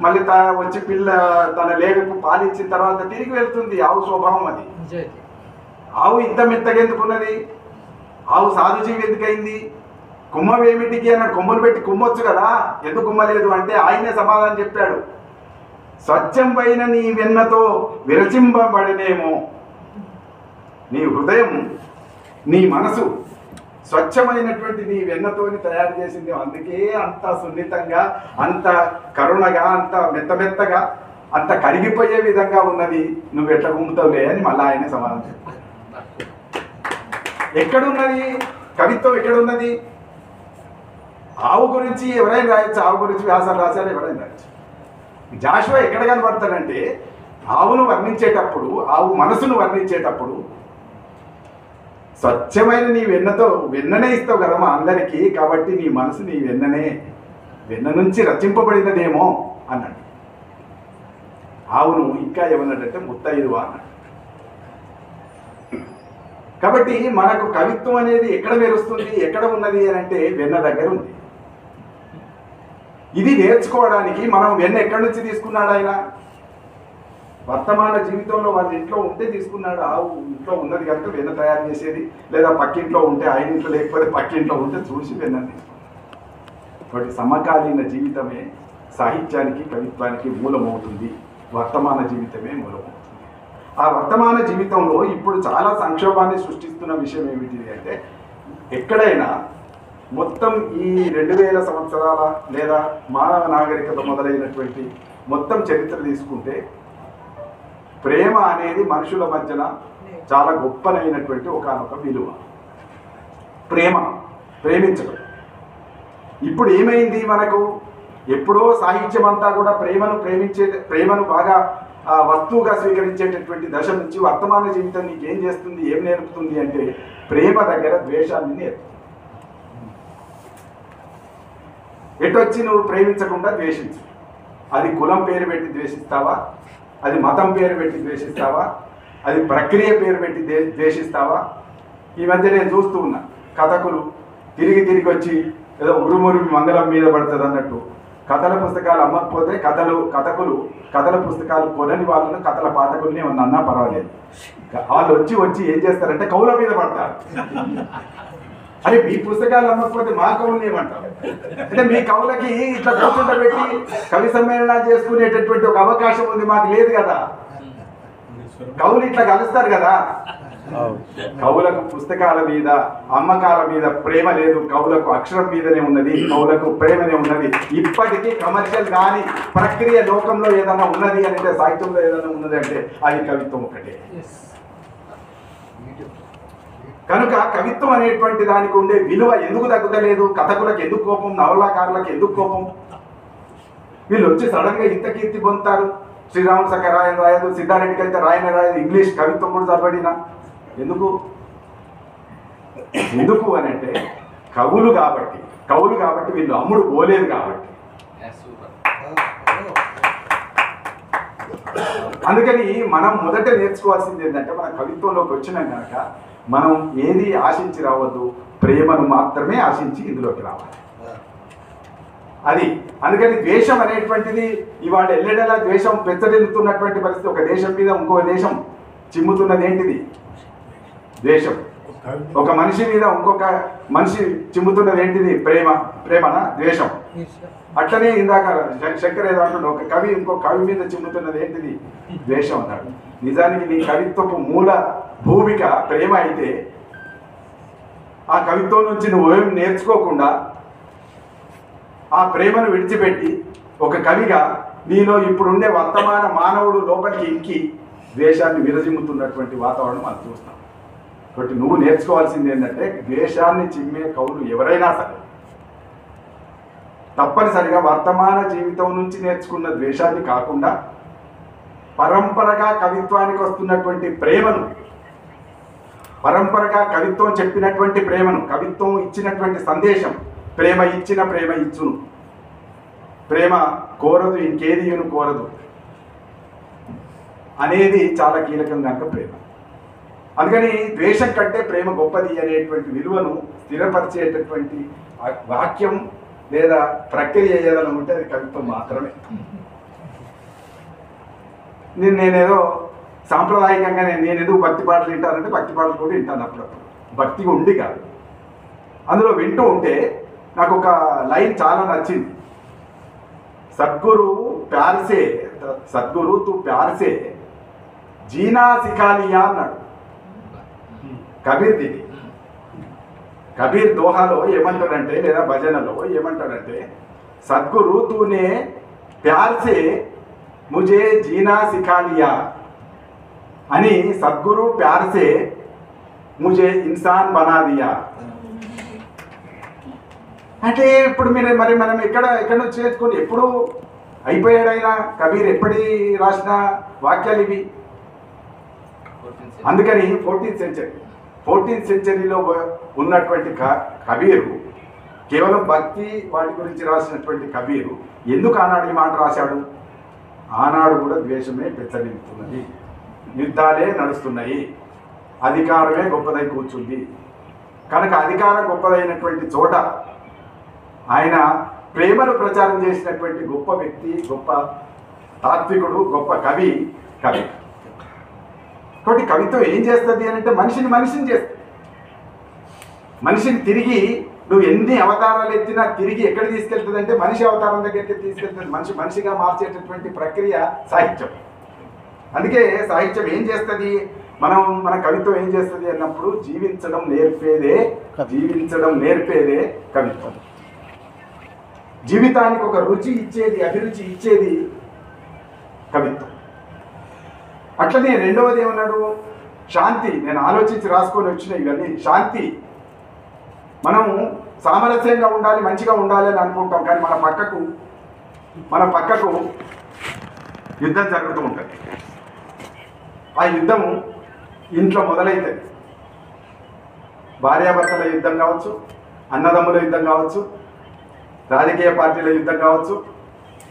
మళ్ళీ వచ్చి పిల్ల తన లేగకు పాలిచ్చిన తర్వాత తిరిగి వెళ్తుంది. ఆవు స్వభావం అది. ఆవు ఇంత మెత్తగా ఎందుకున్నది? ఆవు సాధుజీవి ఎందుకైంది? కుమ్మవేమిటికి అన్నాడు. కొమ్మలు పెట్టి కుమ్మొచ్చు కదా, ఎందుకు కుమ్మలేదు అంటే ఆయనే సమాధానం చెప్పాడు. స్వచ్ఛం పైన నీ వెన్నతో విరచింపబడినేమో, నీ హృదయం, నీ మనసు స్వచ్ఛమైనటువంటి నీ వెన్నతోని తయారు చేసింది. అందుకే అంత సున్నితంగా, అంత కరుణగా, అంత మెత్తగా, అంత కరిగిపోయే విధంగా ఉన్నది. నువ్వు ఎట్లా గుమ్ముతావులే అని మళ్ళీ ఆయనే సమాధానం చెప్పాడు. ఎక్కడున్నది కవిత్వం? ఎక్కడున్నది? ఆవు గురించి ఎవరైనా రాయొచ్చు, ఆవు గురించి వ్యాసాలు రాశారు, ఎవరైనా రాయొచ్చు. జాషువా ఎక్కడ కనబడతాడంటే, ఆవును వర్ణించేటప్పుడు, ఆవు మనసును వర్ణించేటప్పుడు, స్వచ్ఛమైన నీ వెన్ననే ఇస్తావు కదమ్మా అందరికీ, కాబట్టి నీ మనసు నీ వెన్న నుంచి రచింపబడినదేమో అన్నాడు. ఆవును ఇంకా ఏమన్నాడంటే ముత్తైదువా అన్నాడు. కాబట్టి మనకు కవిత్వం అనేది ఎక్కడ మెరుస్తుంది, ఎక్కడ ఉన్నది అని అంటే వెన్న దగ్గర ఉంది. ఇది నేర్చుకోవడానికి మనం వెన్న ఎక్కడి నుంచి తీసుకున్నాడు? ఆయన వర్తమాన జీవితంలో వాళ్ళ ఇంట్లో ఉంటే తీసుకున్నాడు. ఆవు ఇంట్లో ఉన్నది కనుక వెన్న తయారు చేసేది, లేదా పక్కింట్లో ఉంటే ఆయన ఇంట్లో, లేకపోతే పక్కింట్లో ఉంటే చూసి వెన్న తీసుకున్నాడు. కాబట్టి సమకాలీన జీవితమే సాహిత్యానికి, కవిత్వానికి మూలమవుతుంది. వర్తమాన జీవితమే మూలమవుతుంది. ఆ వర్తమాన జీవితంలో ఇప్పుడు చాలా సంక్షోభాన్ని సృష్టిస్తున్న విషయం ఏమిటి అంటే, ఎక్కడైనా మొత్తం ఈ 2000 సంవత్సరాల లేదా మానవ నాగరికత మొదలైనటువంటి మొత్తం చరిత్ర తీసుకుంటే, ప్రేమ అనేది మనుషుల మధ్యన చాలా గొప్పనైనటువంటి ఒకానొక విలువ. ప్రేమించడం. ఇప్పుడు ఏమైంది మనకు? ఎప్పుడో సాహిత్యం అంతా కూడా ప్రేమను బాగా వస్తువుగా స్వీకరించేటటువంటి దశ నుంచి వర్తమాన జీవితం నీకు ఏం చేస్తుంది, ఏం నేర్పుతుంది అంటే, ప్రేమ దగ్గర ద్వేషాన్ని నేర్పుతుంది. ఎటొచ్చి నువ్వు ప్రేమించకుండా ద్వేషించు. అది కులం పేరు పెట్టి ద్వేషిస్తావా, అది మతం పేరు పెట్టి ద్వేషిస్తావా, అది ప్రక్రియ పేరు పెట్టి ద్వేషిస్తావా? ఈ మధ్య నేను చూస్తూ ఉన్నా, కథకులు తిరిగి వచ్చి ఏదో ఉరుమురుమి మంగళం మీద పడుతుంది అన్నట్టు కథల పుస్తకాలు అమ్మకపోతే కథకులు కథల పుస్తకాలు కొనని వాళ్ళను కథల పాఠకుల్ని అన్నా పర్వాలేదు, వాళ్ళు వచ్చి ఏం చేస్తారంటే కవుల మీద పడతారు. అరే మీ పుస్తకాలు అమ్మకపోతే మా కవుల్ని ఏమంటారు అంటే, మీ కవులకి ఇట్లా కూర్చుంటబెట్టి కవి సమ్మేళనాలు చేసుకునేటటువంటి ఒక అవకాశం ఉంది, మాకు లేదు కదా. కవులు ఇట్లా కలుస్తారు కదా. కవులకు పుస్తకాల మీద, అమ్మకాల మీద ప్రేమ లేదు, కవులకు అక్షరం మీదనే ఉన్నది, కవులకు ప్రేమనే ఉన్నది. ఇప్పటికీ కమర్షియల్ కానీ ప్రక్రియ లోకంలో ఏదైనా ఉన్నది అంటే, సాహిత్యంలో ఏదైనా ఉన్నది అంటే అది కవిత్వం ఒకటే. కనుక కవిత్వం అనేటువంటి దానికి ఉండే విలువ ఎందుకు తగ్గుతలేదు? కథకులకు ఎందుకు కోపం, నవలాకారులకు ఎందుకు కోపం? వీళ్ళు వచ్చి సడన్గా ఇంత కీర్తి పొందుతారు. శ్రీరాముడు సక్క రాయన రాయదు, సిద్ధారెడ్డికి అయితే రాయన రాయదు, ఇంగ్లీష్ కవిత్వం కూడా చదవడినా ఎందుకు అని అంటే, కవులు కాబట్టి, కవులు కాబట్టి వీళ్ళు అమ్ముడు పోలేదు కాబట్టి. అందుకని మనం మొదట నేర్చుకోవాల్సింది ఏంటంటే మన కవిత్వంలోకి వచ్చినాం కనుక మనం ఏది ఆశించి రావద్దు, ప్రేమను మాత్రమే ఆశించి ఇందులోకి రావాలి. అది అందుకని ద్వేషం అనేటువంటిది ఇవాళ ఎల్లెడలా ద్వేషం పెచ్చరిల్లుతున్నటువంటి పరిస్థితి. ఒక దేశం మీద ఇంకో దేశం చిమ్ముతున్నది ఏంటిది? ద్వేషం. ఒక మనిషి మీద ఇంకొక మనిషి చిమ్ముతున్నది ఏంటిది? ప్రేమనా ద్వేషం. అట్లనే ఇందాక శంకర్ ఏదో అంటున్నాడు, ఒక కవి ఇంకో కవి మీద చిమ్ముతున్నది ఏంటిది? ద్వేషం అన్నాడు. నిజానికి నీ కవిత్వపు మూల భూమిక ప్రేమ అయితే ఆ కవిత్వం నుంచి నువ్వేం నేర్చుకోకుండా ఆ ప్రేమను విడిచిపెట్టి ఒక కవిగా నీలో ఇప్పుడుండే వర్తమాన మానవుడు లోపలికి ఇంకి ద్వేషాన్ని విరజిమ్ముతున్నటువంటి వాతావరణం మనం చూస్తాం. కాబట్టి నువ్వు నేర్చుకోవాల్సింది ఏంటంటే ద్వేషాన్ని చిమ్మే కవులు ఎవరైనా సరే తప్పనిసరిగా వర్తమాన జీవితం నుంచి నేర్చుకున్న ద్వేషాన్ని కాకుండా పరంపరగా కవిత్వానికి వస్తున్నటువంటి ప్రేమను, పరంపరగా కవిత్వం చెప్పినటువంటి ప్రేమను, కవిత్వం ఇచ్చినటువంటి సందేశం, ప్రేమ ఇచ్చిన ప్రేమ ఇచ్చును, ప్రేమ కోరదు ఇంకేదియును కోరదు అనేది చాలా కీలకం కనుక ప్రేమ. అందుకని ద్వేషం కంటే ప్రేమ గొప్పది అనేటువంటి విలువను స్థిరపరిచేటటువంటి వాక్యం లేదా ప్రక్రియ ఏదైనా ఉంటే అది కవిత్వం మాత్రమే. నేనేదో సాంప్రదాయకంగా నేను ఎందుకు భక్తి పాటలు వింటానంటే భక్తి పాటలు కూడా వింటాను అప్పుడప్పుడు, భక్తిగా ఉండి కాదు. అందులో వింటూ ఉంటే నాకు ఒక లైన్ చాలా నచ్చింది. సద్గురు తు ప్యార్సే జీనా సిఖాలియా అన్నాడు కబీర్ దిగి. కబీర్ దోహాలో ఏమంటాడంటే లేదా భజనలో ఏమంటాడంటే సద్గురు తూనే ప్యార్సే ముజే జీనా సిఖాలియా అని, సద్గురు ప్యార్సే ముజే ఇన్సాన్ బనా దియా అంటే ఇప్పుడు మనం ఎక్కడ నుంచి చేసుకొని ఎప్పుడు అయిపోయాడైనా కబీర్ ఎప్పటి రాసిన వాక్యాలు ఇవి. అందుకని 14th సెంచరీలో ఉన్నటువంటి కబీరు కేవలం భక్తి వాటి గురించి రాసినటువంటి కబీరు ఎందుకు ఆనాడు ఈ మాట రాశాడు? ఆనాడు కూడా ద్వేషమే పెచ్చరిల్లుతున్నది, యుద్ధాలే నడుస్తున్నాయి, అధికారమే గొప్పదై కూర్చుంది కనుక అధికారం గొప్పదైనటువంటి చోట ఆయన ప్రేమను ప్రచారం చేసినటువంటి గొప్ప వ్యక్తి, గొప్ప తాత్వికుడు, గొప్ప కవి. కాబట్టి కవిత్వం ఏం చేస్తుంది అని అంటే మనిషిని చేస్తుంది. మనిషిని తిరిగి నువ్వు ఎన్ని అవతారాలు ఎత్తినా తిరిగి ఎక్కడ తీసుకెళ్తుంది అంటే మనిషి అవతారం దగ్గరికి తీసుకెళ్తుంది. మనిషిగా మార్చేటటువంటి ప్రక్రియ సాహిత్యం. అందుకే సాహిత్యం ఏం చేస్తుంది, మన కవిత్వం ఏం చేస్తుంది అన్నప్పుడు జీవించడం నేర్పేదే కవిత్వం. జీవితానికి ఒక రుచి ఇచ్చేది, అభిరుచి ఇచ్చేది కవిత్వం. అట్లనే రెండవది ఏమన్నాడు? శాంతి. నేను ఆలోచించి రాసుకొని వచ్చిన ఇవన్నీ శాంతి. మనం సామరస్యంగా ఉండాలి, మంచిగా ఉండాలి అని అనుకుంటాం, కానీ మన పక్కకు యుద్ధం జరుగుతూ ఉంటుంది. ఆ యుద్ధము ఇంట్లో మొదలైతుంది. భార్యాభర్తల యుద్ధం కావచ్చు, అన్నదమ్ముల యుద్ధం కావచ్చు, రాజకీయ పార్టీల యుద్ధం కావచ్చు,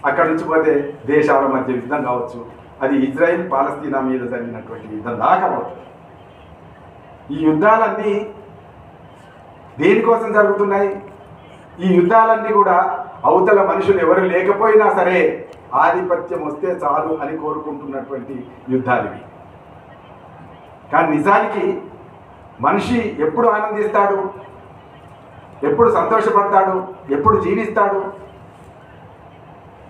అక్కడి నుంచి పోతే దేశాల మధ్య యుద్ధం కావచ్చు. అది ఇజ్రాయిల్ పాలస్తీనా మీద జరిగినటువంటి యుద్ధం దాకా పోతుంది. ఈ యుద్ధాలన్నీ దేనికోసం జరుగుతున్నాయి? ఈ యుద్ధాలన్నీ కూడా అవతల మనుషులు ఎవరు లేకపోయినా సరే ఆధిపత్యం వస్తే చాలు అని కోరుకుంటున్నటువంటి యుద్ధాలు ఇవి. కానీ నిజానికి మనిషి ఎప్పుడు ఆనందిస్తాడు, ఎప్పుడు సంతోషపడతాడు, ఎప్పుడు జీవిస్తాడు?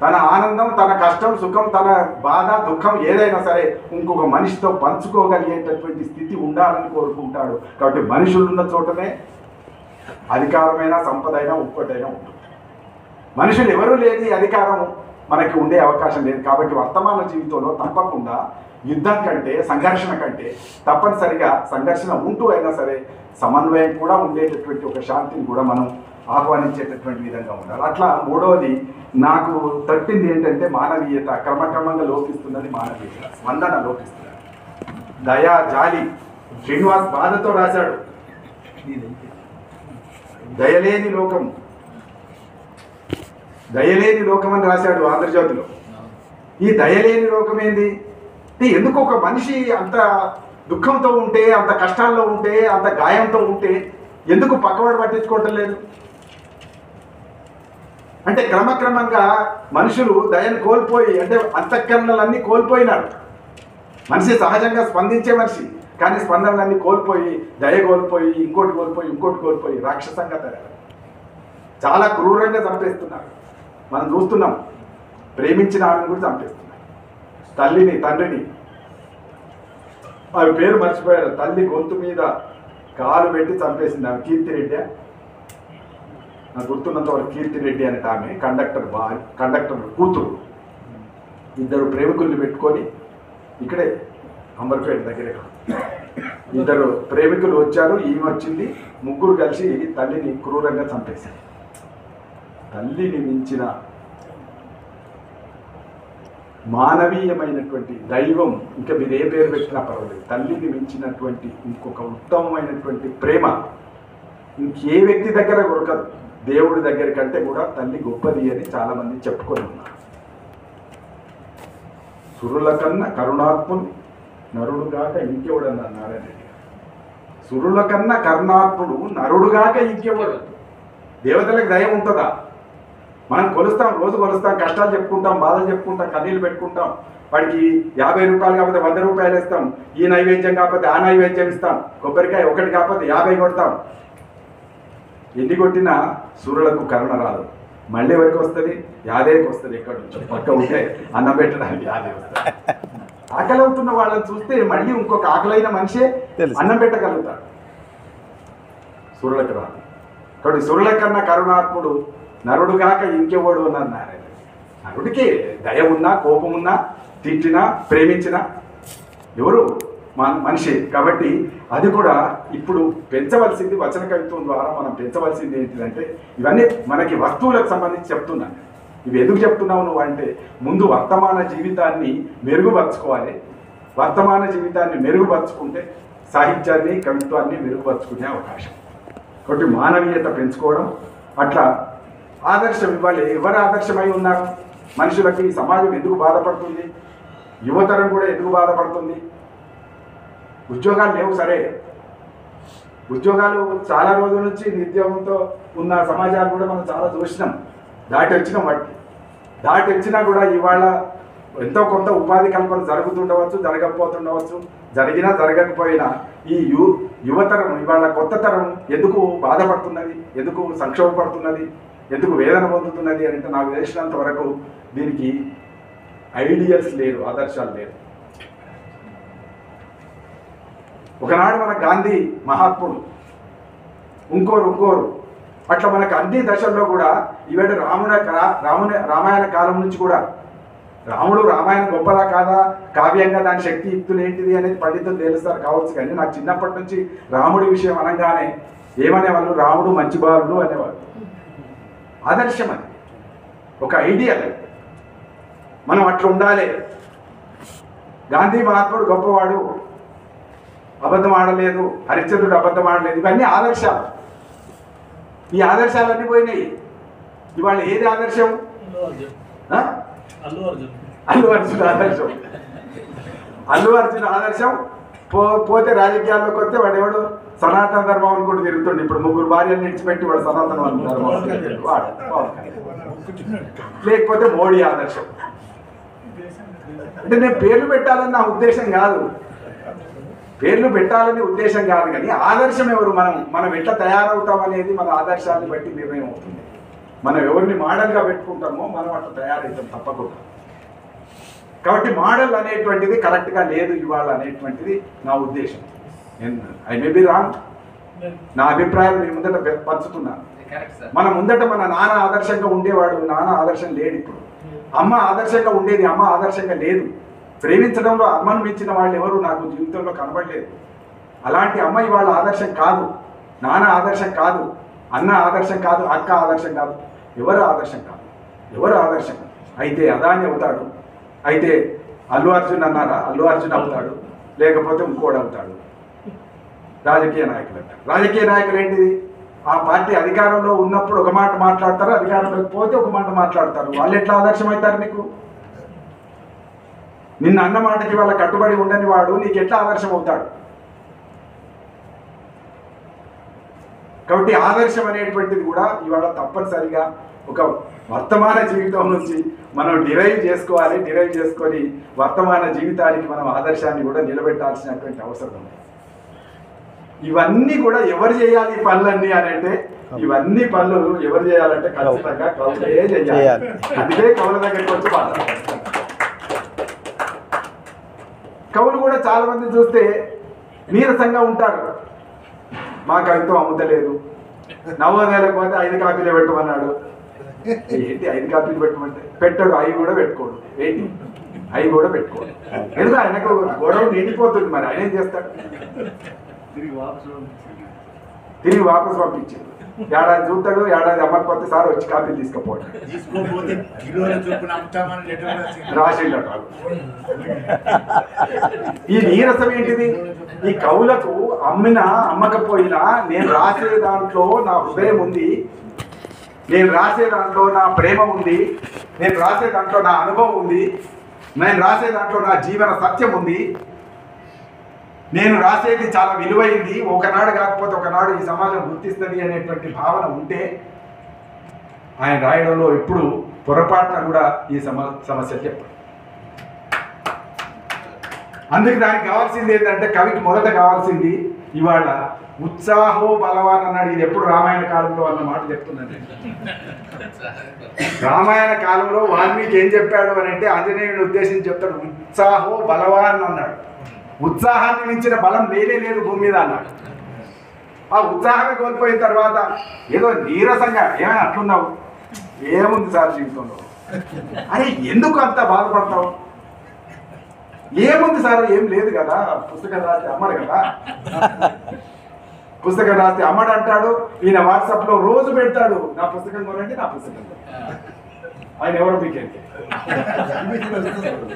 తన ఆనందం, తన కష్టం, సుఖం, తన బాధ, దుఃఖం ఏదైనా సరే ఇంకొక మనిషితో పంచుకోగలిగేటటువంటి స్థితి ఉండాలని కోరుకుంటాడు. కాబట్టి మనుషులున్న చోటనే అధికారమైనా సంపద అయినా ఒక్కటైనా ఉంటుంది. మనుషులు ఎవరూ లేని అధికారం మనకి ఉండే అవకాశం లేదు. కాబట్టి వర్తమాన జీవితంలో తప్పకుండా యుద్ధం కంటే, సంఘర్షణ కంటే తప్పనిసరిగా సంఘర్షణ ఉంటూ అయినా సరే సమన్వయం కూడా ఉండేటటువంటి ఒక శాంతిని కూడా మనం ఆహ్వానించేటటువంటి విధంగా ఉండాలి. అట్లా మూడవది నాకు తట్టింది ఏంటంటే మానవీయత. క్రమక్రమంగా లోపిస్తున్నది మానవీయత, స్పందన లోపిస్తున్నది. దయా, జాలి. శ్రీనివాస్ బాధతో రాశాడు, దయలేని లోకం దయలేని లోకం అని రాశాడు ఆంధ్రజ్యోతిలో. ఈ దయలేని లోకం ఏంది? ఎందుకు ఒక మనిషి అంత దుఃఖంతో ఉంటే, అంత కష్టాల్లో ఉంటే, అంత గాయంతో ఉంటే ఎందుకు పక్కవాడు పట్టించుకోవటం లేదు? అంటే క్రమక్రమంగా మనుషులు దయను కోల్పోయి, అంటే అంతఃకరణలన్నీ కోల్పోయినారు. మనిషి సహజంగా స్పందించే మనిషి, కానీ స్పందనలన్నీ కోల్పోయి, దయ కోల్పోయి, ఇంకోటి కోల్పోయి రాక్షసంగా తయారు, చాలా క్రూరంగా చంపేస్తున్నారు. మనం చూస్తున్నాం. ప్రేమించిన ఆమెను కూడా చంపేస్తున్నారు. తల్లిని, తండ్రిని, ఆమె పేరు మర్చిపోయారు, తల్లి గొంతు మీద కాలు పెట్టి చంపేసింది. ఆమె కీర్తిరెడ్డి, నాకు గుర్తున్నంత వరకు కీర్తిరెడ్డి అనేట ఆమె కండక్టర్ కూతురు. ఇద్దరు ప్రేమికుల్ని పెట్టుకొని ఇక్కడే అంబర్పేట దగ్గరే ఇద్దరు ప్రేమికులు వచ్చారు, ఈమె వచ్చింది, ముగ్గురు కలిసి తల్లిని క్రూరంగా చంపేశారు. తల్లిని మించిన మానవీయమైనటువంటి దైవం, ఇంకా మీరు ఏ పేరు పెట్టినా పర్వాలేదు, తల్లిని మించినటువంటి ఇంకొక ఉత్తమమైనటువంటి ప్రేమ ఇంకే వ్యక్తి దగ్గర దొరకదు. దేవుడి దగ్గర కంటే కూడా తల్లి గొప్పది అని చాలామంది చెప్పుకొని ఉన్నారు. సురుల కన్నా కరుణాత్ముడు నరుడుగాక ఇంకెవడన్నా నారాయణ రెడ్డి గారు. సురుల కన్నా కరుణాత్ముడు నరుడుగాక ఇంకెవడు? దేవతలకు దయ ఉంటుందా? మనం కొలుస్తాం, రోజు కొలుస్తాం, కష్టాలు చెప్పుకుంటాం, బాధలు చెప్పుకుంటాం, కన్నీళ్ళు పెట్టుకుంటాం. వాడికి 50 రూపాయలు కాకపోతే 100 రూపాయలు ఇస్తాం, ఈ నైవేద్యం కాకపోతే ఆ నైవేద్యం ఇస్తాం, కొబ్బరికాయ ఒకటి కాకపోతే 50 కొడతాం. ఎన్ని కొట్టినా సూర్యులకు కరుణ రాదు. మళ్ళీ ఎవరికి వస్తుంది? యాదేకి వస్తుంది. ఎక్కడి నుంచి పక్క ఉంటే అన్నం పెట్టడానికి యాదే వస్తుంది. ఆకలి అవుతున్న వాళ్ళని చూస్తే మళ్ళీ ఇంకొక ఆకలైన మనిషే అన్నం పెట్టగలుగుతాడు. సూర్యులకు రాదు. కాబట్టి సూర్యుల కన్నా కరుణాత్ముడు నరుడుగాక ఇంకెవడు అన్నారు. నరుడికి దయ ఉన్నా, కోపం ఉన్నా, తిట్టినా, ప్రేమించినా ఎవరు మనిషి. కాబట్టి అది కూడా ఇప్పుడు పెంచవలసింది వచన కవిత్వం ద్వారా మనం పెంచవలసింది ఏంటిదంటే, ఇవన్నీ మనకి వస్తువులకు సంబంధించి చెప్తున్నాను. ఇవి ఎందుకు చెప్తున్నావు నువ్వు అంటే, ముందు వర్తమాన జీవితాన్ని మెరుగుపరచుకోవాలి. వర్తమాన జీవితాన్ని మెరుగుపరుచుకుంటే సాహిత్యాన్ని, కవిత్వాన్ని మెరుగుపరుచుకునే అవకాశం. కాబట్టి మానవీయత పెంచుకోవడం, అట్లా ఆదర్శం ఇవ్వాలి. ఎవరు ఆదర్శమై ఉన్నారు? మనుషులకి ఈ సమాజం ఎందుకు బాధపడుతుంది? యువతరం కూడా ఎందుకు బాధపడుతుంది? ఉద్యోగాలు లేవు, సరే, ఉద్యోగాలు చాలా రోజుల నుంచి నిరుద్యోగంతో ఉన్న సమాజాలు కూడా మనం చాలా చూసినాం. దాటి వచ్చినా కూడా ఇవాళ ఎంతో కొంత ఉపాధి కల్పన జరుగుతుండవచ్చు, జరగకపోతుండవచ్చు. జరిగినా జరగకపోయినా ఈ యువతరం, ఇవాళ కొత్త తరం ఎందుకు బాధపడుతున్నది, ఎందుకు సంక్షోభపడుతున్నది, ఎందుకు వేదన పొందుతున్నది అంటే, నాకు తెలిసినంత వరకు దీనికి ఐడియల్స్ లేరు, ఆదర్శాలు లేరు. ఒకనాడు మన గాంధీ మహాత్ముడు, ఇంకోరు అట్లా మనకు అన్ని దశల్లో కూడా ఈవేళ రామాయణ కాలం నుంచి కూడా రాముడు రామాయణం గొప్పదా కాదా, కావ్యంగా దాని శక్తి యుక్తులు ఏంటిది అనేది పండితులు తెలుస్తారు కావచ్చు. కానీ నాకు చిన్నప్పటి నుంచి రాముడి విషయం అనగానే ఏమనేవాళ్ళు? రాముడు మంచి బాలుడు అనేవాళ్ళు. ఆదర్శం, అది ఒక ఐడియల్. మనం అట్లా ఉండాలి. గాంధీ మహాత్ముడు గొప్పవాడు, అబద్ధం ఆడలేదు, హరిశ్చంద్రుడు అబద్ధం ఆడలేదు, ఇవన్నీ ఆదర్శాలు. ఈ ఆదర్శాలన్నీ పోయినాయి. ఇవాళ ఏది ఆదర్శం? అల్లు అర్జున్ ఆదర్శం. అల్లు అర్జున్ ఆదర్శం పోతే రాజకీయాల్లోకి వస్తే వాడు ఎవడు సనాతన ధర్మం అనుకుంటూ తిరుగుతుండే. ఇప్పుడు 3 భార్యలు నిడిచిపెట్టి వాడు సనాతన ధర్మం. లేకపోతే మోడీ ఆదర్శం. అంటే నేను పేర్లు పెట్టాలని నా ఉద్దేశం కాదు, కానీ ఆదర్శం ఎవరు? మనం ఎట్లా తయారవుతాం అనేది మన ఆదర్శాన్ని బట్టి నిర్ణయం అవుతుంది. మనం ఎవరిని మోడల్గా పెట్టుకుంటామో మనం అట్లా తయారవుతాం తప్పకుండా. కాబట్టి మోడల్ అనేటువంటిది కరెక్ట్గా లేదు ఇవాళ అనేటువంటిది నా ఉద్దేశం. ఐ మే బి రాంగ్, నా అభిప్రాయాలు మీ ముందట పంచుతున్నాను. మన ముందట మన నాన్న ఆదర్శంగా ఉండేవాడు, నాన్న ఆదర్శం లేడు ఇప్పుడు. అమ్మ ఆదర్శంగా ఉండేది, అమ్మ ఆదర్శంగా లేదు. ప్రేమించడంలో అమ్మను మించిన వాళ్ళు ఎవరు నాకు జీవితంలో కనబడలేదు. అలాంటి అమ్మ ఇవాళ ఆదర్శం కాదు, నాన్న ఆదర్శం కాదు, అన్న ఆదర్శం కాదు, అక్క ఆదర్శం కాదు, ఎవరు ఆదర్శం కాదు. అయితే అదాని అవుతాడు, అయితే అల్లు అర్జున్ అన్నారా, అల్లు అర్జున్ అవుతాడు, లేకపోతే ఇంకోడు అవుతాడు. రాజకీయ నాయకులు అంటారు. రాజకీయ నాయకులు ఏంటిది? ఆ పార్టీ అధికారంలో ఉన్నప్పుడు ఒక మాట మాట్లాడతారు, అధికారంలోకి పోతే ఒక మాట మాట్లాడతారు. వాళ్ళు ఎట్లా ఆదర్శం అవుతారు నీకు? నిన్న అన్న మాటకి వాళ్ళ కట్టుబడి ఉండని వాడు నీకు ఎట్లా ఆదర్శం అవుతాడు? కాబట్టి ఆదర్శం అనేటువంటిది కూడా ఇవాళ తప్పనిసరిగా ఒక వర్తమాన జీవితం నుంచి మనం డిరైవ్ చేసుకోవాలి. డిరైవ్ చేసుకొని వర్తమాన జీవితానికి మనం ఆదర్శాన్ని కూడా నిలబెట్టాల్సినటువంటి అవసరం ఉంది. ఇవన్నీ కూడా ఎవరు చేయాలి ఈ పనులన్నీ అని అంటే, ఇవన్నీ పనులు ఎవరు చేయాలంటే ఖచ్చితంగా కవులే చేయాలి. అందుకే కవుల దగ్గరికి వచ్చి మాట్లాడతారు. కవులు కూడా చాలా మంది చూస్తే నీరసంగా ఉంటారు. మా కవిత్వం అమ్ముతలేదు, నవోదయాలకు పోతే 5 కాపీలు పెట్టమన్నాడు. ఏంటి 5 కాపీలు పెట్టమంటే పెట్టాడు, అవి కూడా పెట్టుకోడు. ఏంటి అవి కూడా పెట్టుకోడు. ఎందుకు ఆయనకు గొడవ నిండిపోతుంది. మరి ఆయన ఏం చేస్తాడు? తిరిగి వాపసు పంపించాడు. ఏడాది చూస్తాడు, ఏడాది అమ్మకపోతే సార్ వచ్చి కాపీలు తీసుకుపోతాడు. రాసిండట. ఈ నీరసం ఏంటిది? ఈ కవులకు అమ్మినా అమ్మకపోయినా నేను రాసే దాంట్లో నా హృదయం ఉంది, నేను రాసే దాంట్లో నా ప్రేమ ఉంది, నేను రాసే దాంట్లో నా అనుభవం ఉంది, నేను రాసే దాంట్లో నా జీవన సత్యం ఉంది, నేను రాసేది చాలా విలువైంది, ఒకనాడు కాకపోతే ఒకనాడు ఈ సమాజం గుర్తిస్తుంది అనేటువంటి భావన ఉంటే ఆయన రాయడంలో ఎప్పుడు పొరపాటున కూడా ఈ సమస్యలు చెప్పారు. అందుకు దానికి కావాల్సింది ఏంటంటే, కవికి మొదట కావాల్సింది ఇవాళ ఉత్సాహో బలవాన్ అన్నాడు. ఇది ఎప్పుడు రామాయణ కాలంలో అన్న మాట చెప్తున్నాను. రామాయణ కాలంలో వాల్మీకి ఏం చెప్పాడు అని అంటే, ఆంజనేయుని ఉద్దేశించి చెప్తాడు. ఉత్సాహో బలవాన్ అన్నాడు. ఉత్సాహాన్ని మించిన బలం లేనే లేదు భూమి మీద అన్నాడు. ఆ ఉత్సాహాన్ని కోల్పోయిన తర్వాత ఏదో నీరసంగా ఏమైనా అట్లున్నావు, ఏముంది సార్ జీవితంలో, అరే ఎందుకు అంత బాధపడతావు, ఏముంది సార్, ఏం లేదు కదా, పుస్తకం రాస్తే అమ్మడు కదా, పుస్తకం రాస్తే అమ్మడు అంటాడు. ఈయన వాట్సాప్లో రోజు పెడతాడు, నా పుస్తకం కొనండి, నా పుస్తకం. ఆయన ఎవరో మీకేంటి?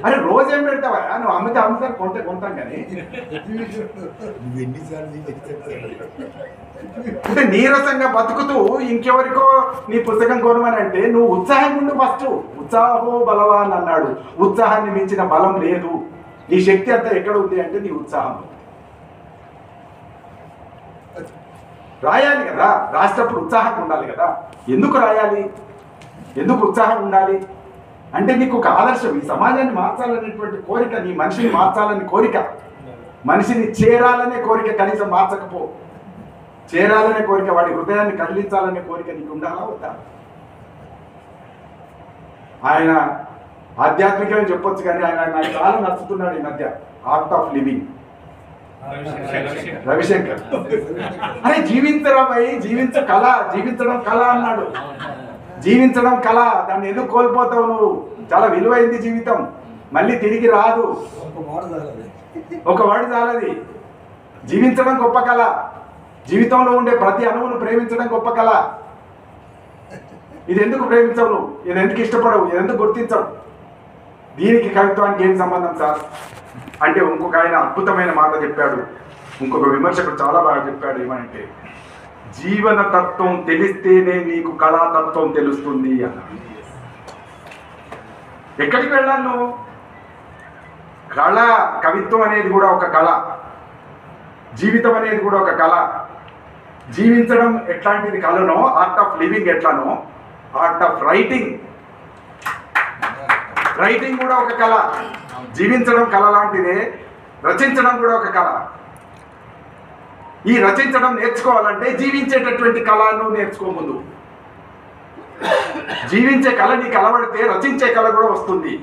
అరే రోజేం పెడతావా, నువ్వు అమ్మితే అమ్ముతారు, కొంటే కొంటాం. కానీ అంటే నీరసంగా బతుకుతూ ఇంకెవరికో నీ పుస్తకం కొనమని అంటే నువ్వు ఉత్సాహం ఉండు. ఫస్ట్ ఉత్సాహో బలవాన్ అన్నాడు. ఉత్సాహాన్ని మించిన బలం లేదు. నీ శక్తి అంతా ఎక్కడ ఉంది అంటే నీ ఉత్సాహం. రాయాలి కదా, రాసేటప్పుడు ఉత్సాహం ఉండాలి కదా. ఎందుకు రాయాలి, ఎందుకు ఉత్సాహం ఉండాలి అంటే నీకు ఒక ఆదర్శం, ఈ సమాజాన్ని మార్చాలనేటువంటి కోరిక, నీ మనిషిని మార్చాలని కోరిక, మనిషిని చేరాలనే కోరిక, కనీసం మార్చకపో చేరాలనే కోరిక, వాడి హృదయాన్ని కదిలించాలనే కోరిక నీకు ఉండాలా వద్దా? ఆయన ఆధ్యాత్మికమని చెప్పొచ్చు, కానీ ఆయన నాకు చాలా నచ్చుతున్నాడు ఈ మధ్య. Art of living, Ravishankar. అరే జీవించడం జీవించ కళ, జీవించడం కళ అన్నాడు. జీవించడం కళ, దాన్ని ఎందుకు కోల్పోతావు నువ్వు? చాలా విలువైంది జీవితం, మళ్ళీ తిరిగి రాదు. ఒక వాడు చాలది. జీవించడం గొప్ప కళ, జీవితంలో ఉండే ప్రతి అణువును ప్రేమించడం గొప్ప కళ. ఇది ఎందుకు ప్రేమించవు నువ్వు? ఇది ఎందుకు ఇష్టపడవు? ఇది ఎందుకు గుర్తించవు? దీనికి కవిత్వానికి ఏం సంబంధం సార్ అంటే, ఇంకొక ఆయన అద్భుతమైన మాట చెప్పాడు. ఇంకొక విమర్శకుడు చాలా బాగా చెప్పాడు. ఏమంటే, జీవన తత్వం తెలిస్తేనే నీకు కళాతత్వం తెలుస్తుంది అన్నాడు. ఎక్కడికి వెళ్ళాలి నువ్వు? కళ, కవిత్వం అనేది కూడా ఒక కళ, జీవితం అనేది కూడా ఒక కళ. జీవించడం ఎట్లాంటిది కళనో, ఆర్ట్ ఆఫ్ లివింగ్ ఎట్లానో, ఆర్ట్ ఆఫ్ రైటింగ్ కూడా ఒక కళ. జీవించడం కళ లాంటిదే, రచించడం కూడా ఒక కళ. ఈ రచించడం నేర్చుకోవాలంటే జీవించేటటువంటి కళను నేర్చుకో ముందు. జీవించే కళ నీకు అలవడితే రచించే కళ కూడా వస్తుంది.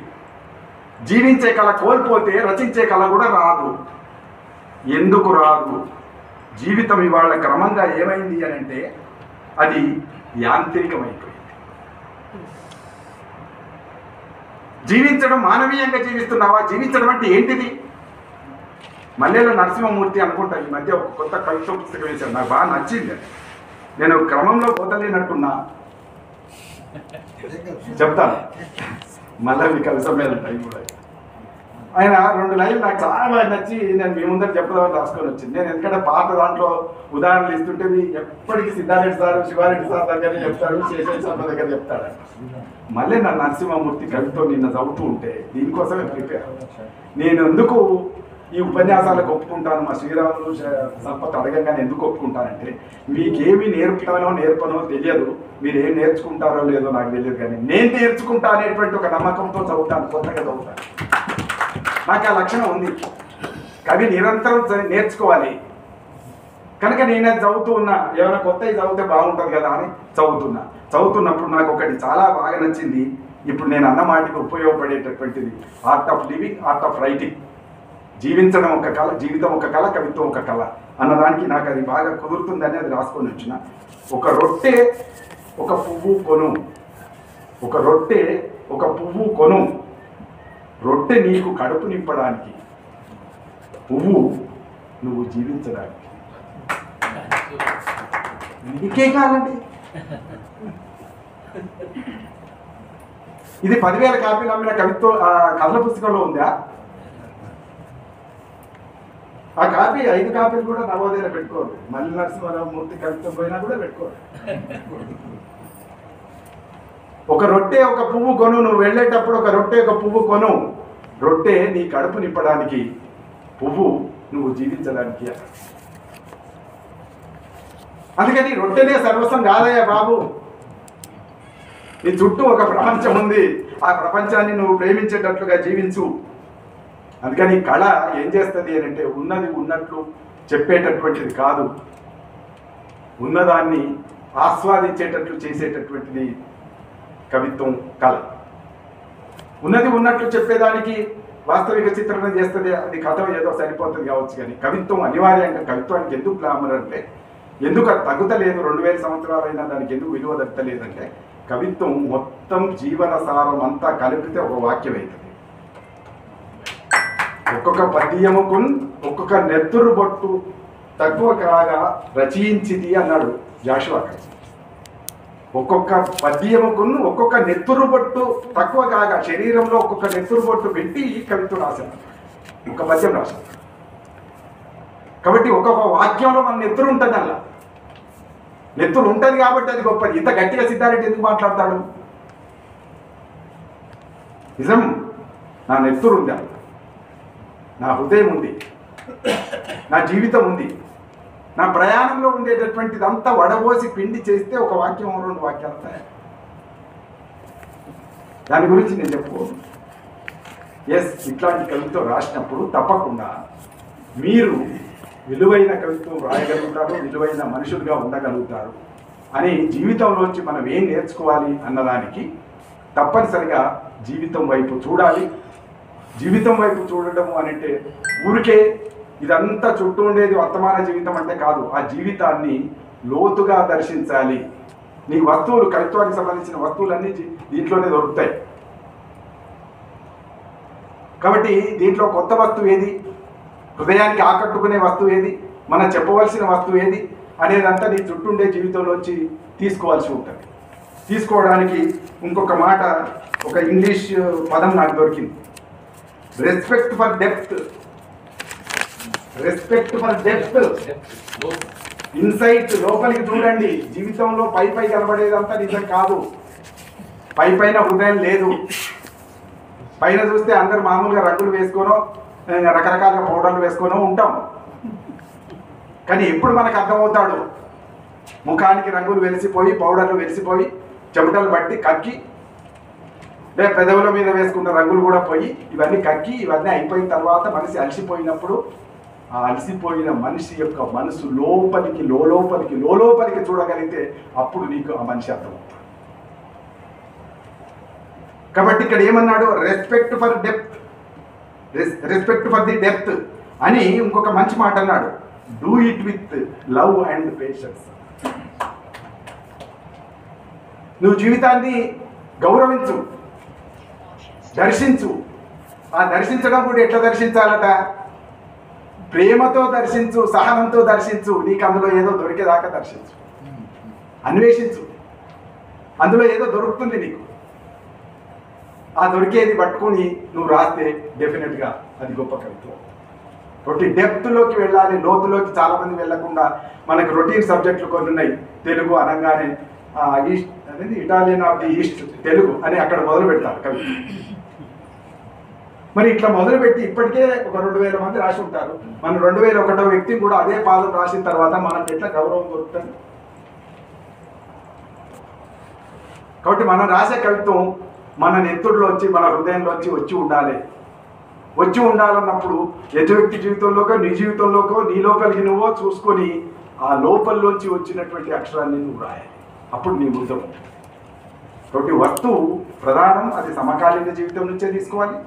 జీవించే కళ కోల్పోతే రచించే కళ కూడా రాదు. ఎందుకు రాదు? జీవితం ఇవాళ క్రమంగా ఏమైంది అని అంటే, అది యాంత్రికమైపోయింది. జీవించడం మానవీయంగా జీవిస్తున్నావా? జీవించడం అంటే ఏంటిది? మల్లెల నరసింహమూర్తి అనుకుంటా ఈ మధ్య ఒక కొత్త కవిత్వ పుస్తకం వేశాను, నాకు బాగా నచ్చింది. నేను క్రమంలో పోతలేనట్టున్నా, చెప్తాను మళ్ళీ మీ కవి సమ్మేళనం టైం కూడా. ఆయన 2 లైన్లు నాకు చాలా బాగా నచ్చి నేను మీ ముందర చెప్పదామని రాసుకొని వచ్చింది. నేను ఎందుకంటే పాత దాంట్లో ఉదాహరణలు ఇస్తుంటే ఎప్పటికీ సిద్ధారెడ్డి సార్, శివారెడ్డి సార్ దగ్గర చెప్తాడు, శేషయ్య సార్ దగ్గర చెప్తాడు. మళ్ళీ నా నరసింహమూర్తి కవితో నిన్న చదువుతూ ఉంటే దీనికోసమే ప్రిపేర్. నేను ఎందుకు ఈ ఉపన్యాసాలకు ఒప్పుకుంటాను, మా శ్రీరాములు సంపత్ అడగంగానే ఎందుకు ఒప్పుకుంటానంటే, మీకేమి నేర్పనో తెలియదు, మీరు ఏం నేర్చుకుంటారో లేదో నాకు తెలియదు, కానీ నేను నేర్చుకుంటా అనేటువంటి ఒక నమ్మకంతో చదువుతాను, కొత్తగా చదువుతాను. నాకు ఆ లక్షణం ఉంది. కవి నిరంతరం నేర్చుకోవాలి కనుక నేను చదువుతూ ఉన్నా, ఏమైనా కొత్తవి చదివితే బాగుంటుంది కదా అని చదువుతున్నప్పుడు నాకు ఒకటి చాలా బాగా నచ్చింది. ఇప్పుడు నేను అన్న మాటకి ఉపయోగపడేటటువంటిది art of living, art of writing. జీవించడం ఒక కళ, జీవితం ఒక కళ, కవిత్వం ఒక కళ అన్నదానికి నాకు అది బాగా కుదురుతుందని అది రాసుకొని వచ్చిన. ఒక రొట్టె ఒక పువ్వు కొను, ఒక రొట్టె ఒక పువ్వు కొను, రొట్టె నీకు కడుపు నింపడానికి, పువ్వు నువ్వు జీవించడానికి. ఇంకే కాదండి, ఇది 10,000 కాపీలు అమ్మిన కవిత్వం కథల పుస్తకంలో ఉందా? ఆ కాపీ 5 కాపీలు కూడా నవోదయలో పెట్టుకోరు. మల్లి నరసింహమూర్తి కవిత్వం పోయినా కూడా పెట్టుకోరు. ఒక రొట్టె ఒక పువ్వు కొను, నువ్వు వెళ్ళేటప్పుడు ఒక రొట్టె ఒక పువ్వు కొను, రొట్టె నీ కడుపు నింపడానికి, పువ్వు నువ్వు జీవించడానికి. అందుకని రొట్టెనే సర్వస్వం కాదయ్యా బాబు. నీ చుట్టూ ఒక ప్రపంచం ఉంది, ఆ ప్రపంచాన్ని నువ్వు ప్రేమించేటట్లుగా జీవించు. అందుకని కళ ఏం చేస్తుంది అని అంటే, ఉన్నది ఉన్నట్లు చెప్పేటటువంటిది కాదు, ఉన్నదాన్ని ఆస్వాదించేటట్లు చేసేటటువంటిది కవిత్వం, కళ. ఉన్నది ఉన్నట్లు చెప్పేదానికి వాస్తవిక చిత్రణ చేస్తుంది, అది కథ ఏదో సరిపోతుంది కావచ్చు, కానీ కవిత్వం అనివార్యంగా, కవిత్వానికి ఎందుకు గ్లామర్ అంటే, ఎందుకు అది తగ్గుతలేదు, 2000 సంవత్సరాలైనా దానికి ఎందుకు విలువ దక్కలేదంటే, కవిత్వం మొత్తం జీవన సారం అంతా కలిపితే ఒక వాక్యం అవుతుంది. ఒక్కొక్క పద్యముకు ఒక్కొక్క నెత్తురు బొట్టు తక్కువ కాగా రచయించింది అన్నాడు జాషువా. ఒక్కొక్క పద్యముకు ఒక్కొక్క నెత్తురు బొట్టు తక్కువ కాగా, శరీరంలో ఒక్కొక్క నెత్తురు బొట్టు పెట్టి కవిత్వం రాశాడు, ఒక పద్యం రాశాడు. కాబట్టి ఒక్కొక్క వాక్యంలో మన నెత్తురు ఉంటుంది, అలా నెత్తురు ఉంటుంది కాబట్టి అది గొప్పది. ఇంత గట్టిగా సిద్ధారెడ్డి ఎందుకు మాట్లాడతాడు? నిజం, నా నెత్తురు ఉంది, నా హృదయం ఉంది, నా జీవితం ఉంది, నా ప్రయాణంలో ఉండేటటువంటిదంతా వడబోసి పిండి చేస్తే ఒక వాక్యం 2 వాక్యాలు ఉంటాయి. దాని గురించి నేను చెప్పుకోను. ఇట్లాంటి కవిత్వం రాసినప్పుడు తప్పకుండా మీరు విలువైన కవిత్వం రాయగలుగుతారు, విలువైన మనుషులుగా ఉండగలుగుతారు అని, జీవితంలోంచి మనం ఏం నేర్చుకోవాలి అన్నదానికి తప్పనిసరిగా జీవితం వైపు చూడాలి. జీవితం వైపు చూడడం అంటే ఊరికే ఇదంతా చుట్టూ ఉండేది వర్తమాన జీవితం అంటే కాదు, ఆ జీవితాన్ని లోతుగా దర్శించాలి. నీకు వస్తువులు, కవిత్వానికి సంబంధించిన వస్తువులన్నీ దీంట్లోనే దొరుకుతాయి. కాబట్టి దీంట్లో కొత్త వస్తువు ఏది, హృదయానికి ఆకట్టుకునే వస్తువు ఏది, మనం చెప్పవలసిన వస్తువు ఏది అనేదంతా నీ చుట్టూండే జీవితంలోంచి తీసుకోవాల్సి ఉంటుంది. తీసుకోవడానికి ఇంకొక మాట, ఒక ఇంగ్లీష్ పదం నాకు దొరికింది, respect for depth. Respect for depth, insight, లోపలికి చూడండి. జీవితంలో పై కనబడేదంతా నిజం కాదు, పైన హృదయం లేదు. పైన చూస్తే అందరు మామూలుగా రంగులు వేసుకోనో రకరకాల పౌడర్లు వేసుకోనో ఉంటాం, కానీ ఎప్పుడు మనకు అర్థమవుతాడు, ముఖానికి రంగులు వెలిసిపోయి, పౌడర్లు వెలిసిపోయి, చెమటలు బట్టి కక్కి, లేదా పెదవుల మీద వేసుకున్న రంగులు కూడా పోయి, ఇవన్నీ కక్కి, ఇవన్నీ అయిపోయిన తర్వాత మనిషి అలసిపోయినప్పుడు, ఆ అలసిపోయిన మనిషి యొక్క మనసు లోపలికి లోపలికి చూడగలిగితే అప్పుడు నీకు ఆ మనిషి అర్థమవుతాడు. కాబట్టి ఇక్కడ ఏమన్నాడు, respect for depth, respect for the depth అని ఇంకొక మంచి మాట అన్నాడు, do it with love and patience. నువ్వు జీవితాన్ని గౌరవించు, దర్శించు. ఆ దర్శించడం కూడా ఎట్లా దర్శించాలట, ప్రేమతో దర్శించు, సహనంతో దర్శించు. నీకు అందులో ఏదో దొరికేదాకా దర్శించు, అన్వేషించు, అందులో ఏదో దొరుకుతుంది నీకు. ఆ దొరికేది పట్టుకుని నువ్వు రాస్తే డెఫినెట్గా అది గొప్ప కవిత్వం. కాబట్టి డెప్త్లోకి వెళ్ళాలి, లోతులోకి చాలామంది వెళ్ళకుండా మనకు రొటీన్ సబ్జెక్టులు కొన్ని ఉన్నాయి. తెలుగు అనగానే ఈస్ట్ అనేది Italian of the east Telugu అని అక్కడ మొదలు పెడతారు కవి. మరి ఇట్లా మొదలుపెట్టి ఇప్పటికే ఒక 2000 మంది రాసి ఉంటారు. మనం 2001వ వ్యక్తి కూడా అదే పాదం రాసిన తర్వాత మనకి ఎట్లా గౌరవం దొరుకుతుంది? కాబట్టి మనం రాసే కవిత్వం మన నెత్తుడిలోంచి మన హృదయంలోంచి వచ్చి ఉండాలన్నప్పుడు ఎదుటి వ్యక్తి జీవితంలోకో నీ జీవితంలోకో నీలో కలిగినవో చూసుకొని ఆ లోపల్లోంచి వచ్చినటువంటి అక్షరాన్ని నువ్వు రాయాలి. అప్పుడు నీ ముద్ర ఉంటుంది. కాబట్టి వస్తువు ప్రధానం, అది సమకాలీన జీవితం నుంచే తీసుకోవాలి.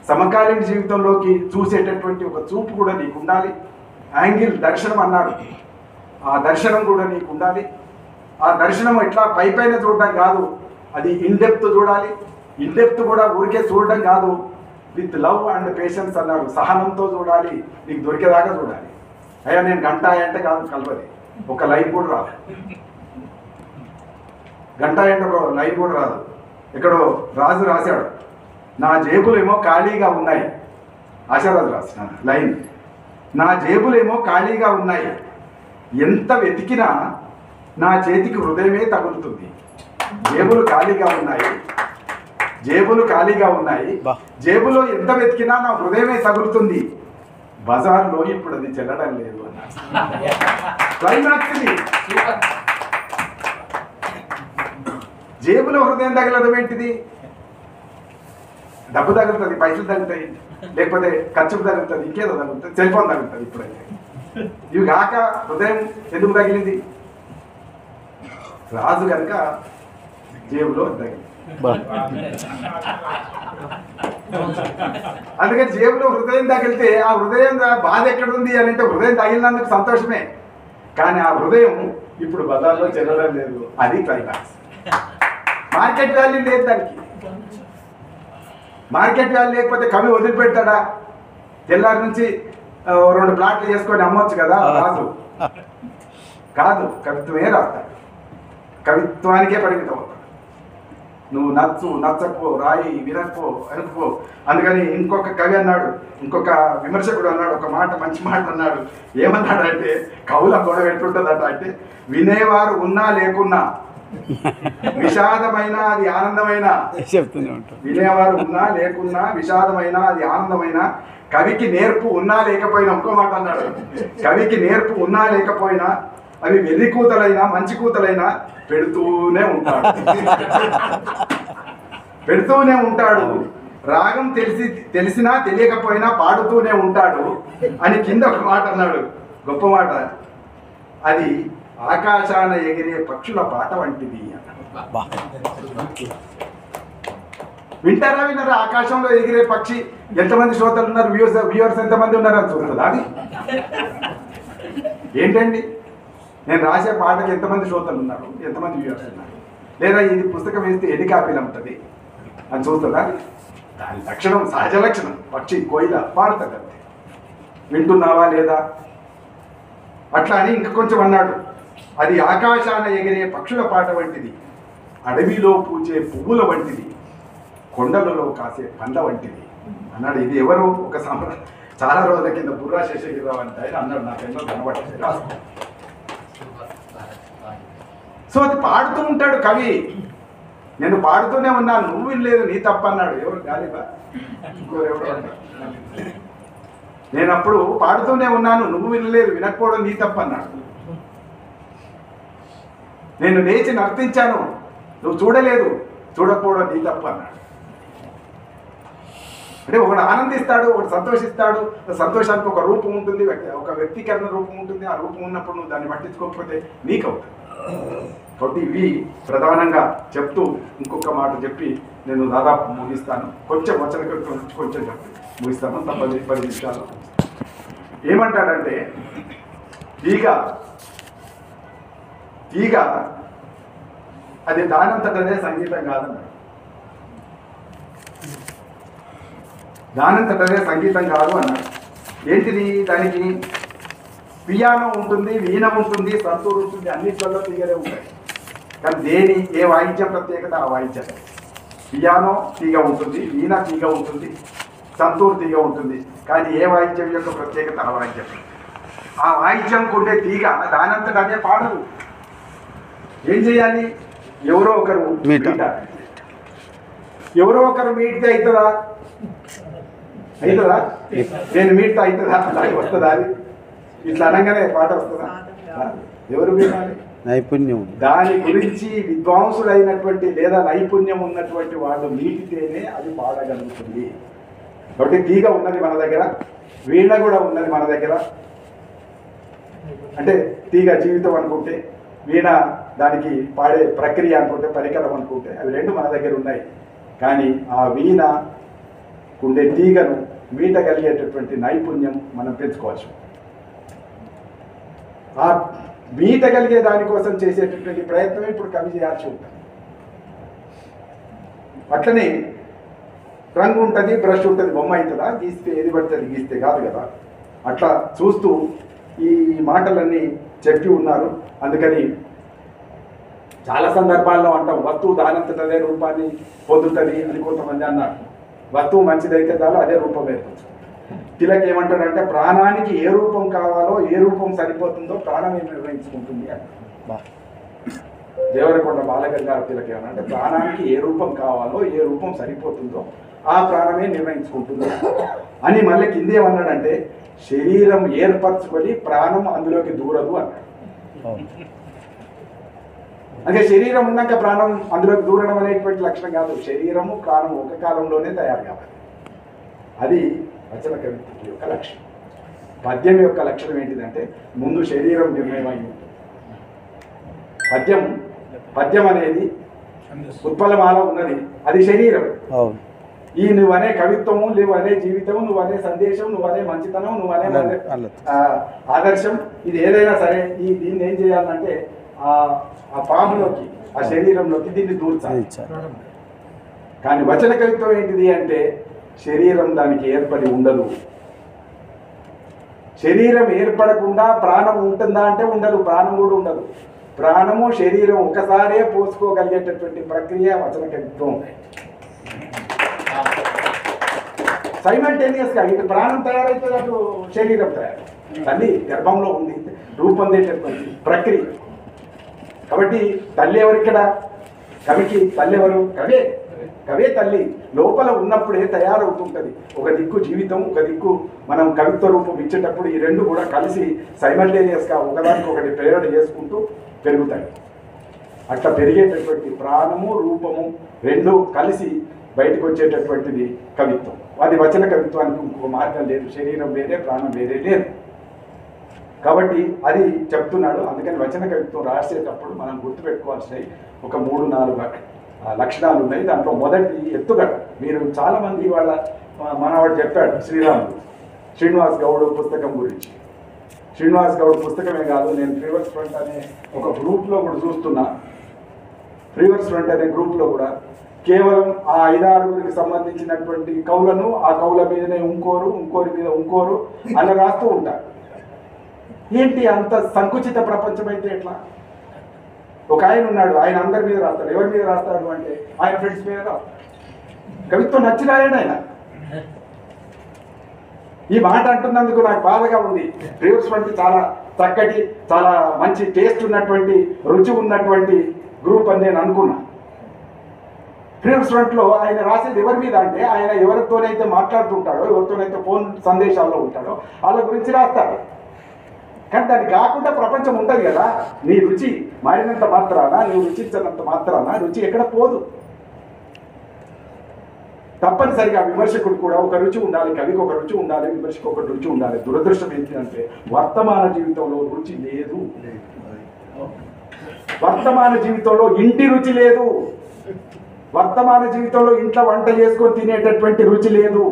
సమకాలీన జీవితంలోకి చూసేటటువంటి ఒక చూపు కూడా నీకు ఉండాలి. యాంగిల్ దర్శనం అన్నారు, ఆ దర్శనం కూడా నీకు ఉండాలి. ఆ దర్శనం ఎట్లా పైన చూడడం కాదు, అది ఇన్డెప్త్ చూడాలి. ఇన్డెప్త్ కూడా ఊరికే చూడడం కాదు, విత్ లవ్ అండ్ పేషెన్స్ అన్నాడు. సహనంతో చూడాలి, నీకు దొరికేదాకా చూడాలి. అయ్యా నేను గంట అంటే కాదు కలవది, ఒక లైన్ కూడా రాదు. గంట అంటే ఒక లైన్ కూడా రాదు. ఎక్కడో రాజు రాశాడు, నా జేబులేమో ఖాళీగా ఉన్నాయి. ఆశారాజు రాసిన లైన్, నా జేబులేమో ఖాళీగా ఉన్నాయి, ఎంత వెతికినా నా చేతికి హృదయమే తగులుతుంది. జేబులు ఖాళీగా ఉన్నాయి, జేబులో ఎంత వెతికినా నా హృదయమే తగులుతుంది. బజార్లో ఇప్పుడు అది చెల్లడం లేదు అన్నారు. క్లైమాక్స్ ఇది. జేబులో హృదయం తగలడం ఏంటిది? డబ్బు తగులుతుంది, పైసలు తగులుతాయి, లేకపోతే ఖర్చుకు తగులుతుంది, ఇంకేదో తగులుతుంది, సెల్ ఫోన్ తగులుతుంది. ఇప్పుడైతే ఇవి కాక హృదయం ఎందుకు తగిలింది? రాజు కనుక జేబులో తగిలింది. అందుకని జేబులో హృదయం తగిలితే ఆ హృదయం బాధ ఎక్కడుంది అని అంటే హృదయం తగిలినందుకు సంతోషమే, కానీ ఆ హృదయం ఇప్పుడు బజార్లో చెల్లడం లేదు. అది క్లైమాక్స్. మార్కెట్ వాల్యూ లేదు దానికి. మార్కెట్ వాల్యూ లేకపోతే కవి వదిలిపెడతాడా? తెల్లారి నుంచి 2 ప్లాట్లు చేసుకొని అమ్మొచ్చు కదా రాజు. కాదు, కవిత్వమే రాస్తాడు, కవిత్వానికే పరిమితం అవుతాడు. నువ్వు నచ్చకపో, రాయి, వినకపో, అనుకో. అందుకని ఇంకొక కవి అన్నాడు, ఇంకొక విమర్శకుడు అన్నాడు, ఒక మాట, మంచి మాట అన్నాడు. ఏమన్నాడు అంటే, కవుల గొడవ ఎట్లుంటుందట అంటే, వినేవారు ఉన్నా లేకున్నా, విషాదమైన అది ఆనందమైన, వినేవారు ఉన్నా లేకున్నా, విషాదమైన అది ఆనందమైన, కవికి నేర్పు ఉన్నా లేకపోయినా, ఇంకో మాట అన్నాడు, కవికి నేర్పు ఉన్నా లేకపోయినా, అవి వెర్రి కూతలైనా మంచి కూతలైనా పెడుతూనే ఉంటాడు. రాగం తెలిసినా తెలియకపోయినా పాడుతూనే ఉంటాడు అని కింద ఒక మాట అన్నాడు, గొప్ప మాట. అది ఆకాశాన ఎగిరే పక్షుల పాట వంటిది అన్నాడు. వినరా? ఆకాశంలో ఎగిరే పక్షి ఎంతమంది శ్రోతలు ఉన్నారు, వ్యూవర్స్ ఎంతమంది ఉన్నారు అని చూస్తుందా? అది ఏంటండి? నేను రాసే పాటకి ఎంతమంది శ్రోతలు ఉన్నారు, ఎంతమంది వ్యూవర్స్ ఉన్నారు, లేదా ఇది పుస్తకం వేస్తే ఎన్ని కాపీలు అమ్ముతుంది అని చూస్తుందా? దాని లక్షణం, సహజ లక్షణం. పక్షి కోయిల పాడుతుంది అంతే, వింటున్నావా లేదా? అట్లా అని ఇంక కొంచెం అన్నాడు, అది ఆకాశాన ఎగిరే పక్షుల పాట వంటిది, అడవిలో పూచే పువ్వుల వంటిది, కొండలలో కాసే పండ్ల వంటిది అన్నాడు. ఇది ఎవరు? ఒక చాలా రోజుల కింద బుర్రా శేషగిరిరావు అంటే ఆయన అన్నాడు, నాకెన్నో కనబడింది. సో అది పాడుతూ ఉంటాడు కవి. నేను పాడుతూనే ఉన్నాను, నువ్వు వినలేదు, నీ తప్పు అన్నాడు. ఎవరు? గాలిబా, ఇంకోరెవరు అన్నాడు. నేను అప్పుడు పాడుతూనే ఉన్నాను, నువ్వు వినలేదు, వినకపోవడం నీ తప్పు అన్నాడు. నేను లేచి నర్తించాను, నువ్వు చూడలేదు, చూడకపోవడం నీ తప్పు అన్నాడు. అంటే ఒకడు ఆనందిస్తాడు, ఒకడు సంతోషిస్తాడు. సంతోషానికి ఒక రూపం ఉంటుంది, ఒక వ్యక్తీకరణ రూపం ఉంటుంది. ఆ రూపం ఉన్నప్పుడు నువ్వు దాన్ని పట్టించుకోకపోతే నీకు అవుతుంది. కాబట్టి ఇవి ప్రధానంగా చెప్తూ ఇంకొక మాట చెప్పి నేను దాదాపు ముగిస్తాను. కొంచెం వచన కొంచెం చెప్పి ముగిస్తాను, 10 నిమిషాల్లో. ఏమంటాడంటే, తీగ అది దానంతటనే సంగీతం కాదన్నాడు. దానంతటనే సంగీతం కాదు అన్నాడు. ఏంటిది? దానికి పియానో ఉంటుంది, వీణ ఉంటుంది, సంతూరు ఉంటుంది, అన్నిట్లలో తీగలే ఉంటాయి. కానీ ఏ వాయిద్యం ప్రత్యేకత ఆ వాయిద్యం. పియానో తీగ ఉంటుంది, వీణ తీగ ఉంటుంది, సంతూర్ తీగ ఉంటుంది. కానీ ఏ వాయిద్యం యొక్క ప్రత్యేకత ఆ వాయిద్యం. ఆ వాయిద్యంకు ఉండే తీగ దానంతట అదే పాడదు. ఏం చేయాలి? ఎవరో ఒకరు ఎవరో ఒకరు మీటితే అవుతుందా? అవుతుందా? నేను మీటితే అవుతుందా? అలాగే వస్తుందా? అది ఇట్లా అనగానే పాట వస్తుందా? ఎవరు మీటాలి? నైపుణ్యం. దాని గురించి విద్వాంసులైనటువంటి లేదా నైపుణ్యం ఉన్నటువంటి వాళ్ళు మీటితేనే అది పాడగలుగుతుంది. కాబట్టి తీగ ఉన్నది మన దగ్గర, వీణ కూడా ఉన్నది మన దగ్గర. అంటే తీగ జీవితం అనుకుంటే, వీణ దానికి పాడే ప్రక్రియ అనుకుంటే, పరికరం అనుకుంటే, అవి రెండు మన దగ్గర ఉన్నాయి. కానీ ఆ వీణ ఉండే తీగను మీటగలిగేటటువంటి నైపుణ్యం మనం పెంచుకోవచ్చు. ఆ మీటగలిగే దానికోసం చేసేటటువంటి ప్రయత్నం ఇప్పుడు కవి చేయాల్సి ఉంటుంది. అట్లనే రంగు ఉంటుంది, బ్రష్ ఉంటుంది, బొమ్మ అవుతుందా? గీస్తే ఏది పడుతుంది, గీస్తే కాదు కదా. అట్లా చూస్తూ ఈ మాటలన్నీ చెప్పి ఉన్నారు. అందుకని చాలా సందర్భాల్లో అంటాం, వస్తువు దానంతటదే రూపాన్ని పొందుతుంది అని కొంతమంది అన్నారు. వస్తువు మంచిదైతే చాలు, అదే రూపం ఏర్పడుతుంది. తిలక్ ఏమంటాడంటే, ప్రాణానికి ఏ రూపం కావాలో, ఏ రూపం సరిపోతుందో ప్రాణమే నిర్ణయించుకుంటుంది అని. దేవరకొండ బాలగంగాధర తిలక్ ఏమనంటే, ప్రాణానికి ఏ రూపం కావాలో, ఏ రూపం సరిపోతుందో ఆ ప్రాణమే నిర్ణయించుకుంటుంది అని. మళ్ళీ కిందేమన్నాడంటే, శరీరం ఏర్పరచుకొని ప్రాణం అందులోకి దూరదు అన్నాడు. అంటే శరీరం ఉన్నాక ప్రాణం అందులోకి దూరడం అనేటువంటి లక్షణం కాదు. శరీరము ప్రాణం ఒక కాలంలోనే తయారు కావాలి. అది వచన కవిత్వం యొక్క లక్షణం. పద్యం యొక్క లక్షణం ఏంటిదంటే, ముందు శరీరం నిర్ణయం అయి ఉంటుంది. పద్యం అనేది ఉత్పలమాల ఉన్నది, అది శరీరం. ఈ నువ్వనే కవిత్వము, నువ్వనే జీవితము, నువ్వనే సందేశం, నువ్వనే మంచితనం, నువ్వనే ఆదర్శం, ఇది ఏదైనా సరే దీన్ని ఏం చేయాలంటే ఆ పాములోకి, ఆ శరీరంలోకి దీన్ని దూర్చాలి. కానీ వచన కవిత్వం ఏంటిది అంటే, శరీరం దానికి ఏర్పడి ఉండదు. శరీరం ఏర్పడకుండా ప్రాణం ఉంటుందా అంటే ఉండదు, ప్రాణం కూడా ఉండదు. ప్రాణము శరీరం ఒకసారే పోసుకోగలిగేటటువంటి ప్రక్రియ వచన కవిత్వం. సైమల్టేనియస్గా ఇటు ప్రాణం తయారైతే అటు శరీరం తయారు, తల్లి గర్భంలో ఉంది, రూపొందేటటువంటి ప్రక్రియ. కాబట్టి తల్లి ఎవరిక్కడ? కవికి తల్లి ఎవరు? కవే తల్లి. లోపల ఉన్నప్పుడే తయారవుతుంటుంది. ఒక దిక్కు జీవితం, ఒక దిక్కు మనం కవిత్వ రూపం ఇచ్చేటప్పుడు ఈ రెండు కూడా కలిసి సైమల్టేనియస్గా ఒకదానికి ఒకటి ప్రేరణ చేసుకుంటూ పెరుగుతాయి. అట్లా పెరిగేటటువంటి ప్రాణము రూపము రెండు కలిసి బయటకు వచ్చేటటువంటిది కవిత్వం. అది వచన కవిత్వానికి ఇంకొక మార్గం లేదు. శరీరం వేరే, ప్రాణం వేరే లేదు. కాబట్టి అది చెప్తున్నాడు. అందుకని వచన కవిత్వం రాసేటప్పుడు మనం గుర్తుపెట్టుకోవాల్సినవి ఒక 3-4 లక్షణాలు ఉన్నాయి. దాంట్లో మొదటి ఎత్తుగడ. మీరు చాలామంది వాళ్ళ మనవాడు చెప్పాడు, శ్రీనివాస్ గౌడ్ పుస్తకం గురించి. శ్రీనివాస్ గౌడ్ పుస్తకమే కాదు, నేను ఫ్రీవర్స్ ఫ్రంట్ అనే ఒక గ్రూప్లో కూడా చూస్తున్నా. ఫ్రీవర్స్ ఫ్రంట్ అనే గ్రూప్లో కూడా కేవలం ఆ 5-6 సంబంధించినటువంటి కవులను, ఆ కవుల మీదనే ఇంకోరి మీద ఇంకోరు అలా రాస్తూ ఉంటారు. ఏంటి అంత సంకుచిత ప్రపంచం అయితే ఎట్లా? ఒక ఆయన ఉన్నాడు, ఆయన అందరి మీద రాస్తాడు. ఎవరి మీద రాస్తాడు అంటే ఆయన ఫ్రెండ్స్ మీద రాస్తాడు. కవిత్వం నచ్చి రాయడు ఆయన. ఈ మాట అంటున్నందుకు నాకు బాధగా ఉంది. ఫ్రీవర్స్ ఫ్రంట్ చాలా చక్కటి, చాలా మంచి టేస్ట్ ఉన్నటువంటి, రుచి ఉన్నటువంటి గ్రూప్ అని నేను అనుకున్నా. ఫ్రీవర్స్ ఫ్రంట్లో ఆయన రాసేది ఎవరి మీద అంటే, ఆయన ఎవరితోనైతే మాట్లాడుతుంటాడో, ఎవరితోనైతే ఫోన్ సందేశాల్లో ఉంటాడో వాళ్ళ గురించి రాస్తాడు. కానీ దాన్ని కాకుండా ప్రపంచం ఉంటుంది కదా. నీ రుచి మారినంత మాత్రాన, నువ్వు రుచించినంత మాత్రాన రుచి ఎక్కడ పోదు. తప్పనిసరిగా విమర్శకుడు కూడా ఒక రుచి ఉండాలి, కవికి ఒక రుచి ఉండాలి, విమర్శకు ఒక రుచి ఉండాలి. దురదృష్టం ఏంటంటే వర్తమాన జీవితంలో రుచి లేదు. వర్తమాన జీవితంలో ఇంటి రుచి లేదు. వర్తమాన జీవితంలో ఇంట్లో వంట చేసుకొని తినేటటువంటి రుచి లేదు.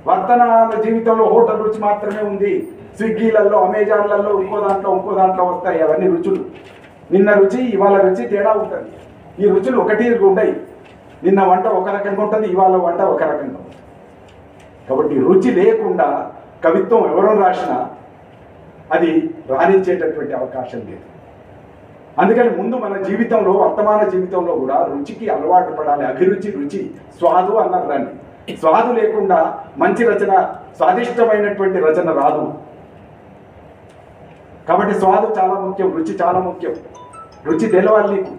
వర్తమాన జీవితంలో హోటల్ రుచి మాత్రమే ఉంది. స్విగ్గీలలో, అమెజాన్లలో ఇంకో దాంట్లో వస్తాయి అవన్నీ రుచులు. నిన్న రుచి ఇవాళ రుచి తేడా ఉంటుంది. ఈ రుచులు ఒకటి ఉంటాయి. నిన్న వంట ఒక రకంగా ఉంటుంది, ఇవాళ వంట ఒక రకంగా ఉంటుంది. కాబట్టి రుచి లేకుండా కవిత్వం ఎవరో రాసినా అది రాణించేటటువంటి అవకాశం లేదు. అందుకని ముందు మన జీవితంలో, వర్తమాన జీవితంలో కూడా రుచికి అలవాటు పడాలి. అభిరుచి, రుచి, స్వాదు అన్నారు దాన్ని. స్వాదు లేకుండా మంచి రచన, స్వాదిష్టమైనటువంటి రచన రాదు. కాబట్టి స్వాదు చాలా ముఖ్యం, రుచి చాలా ముఖ్యం. రుచి తెలవాలి నీకు.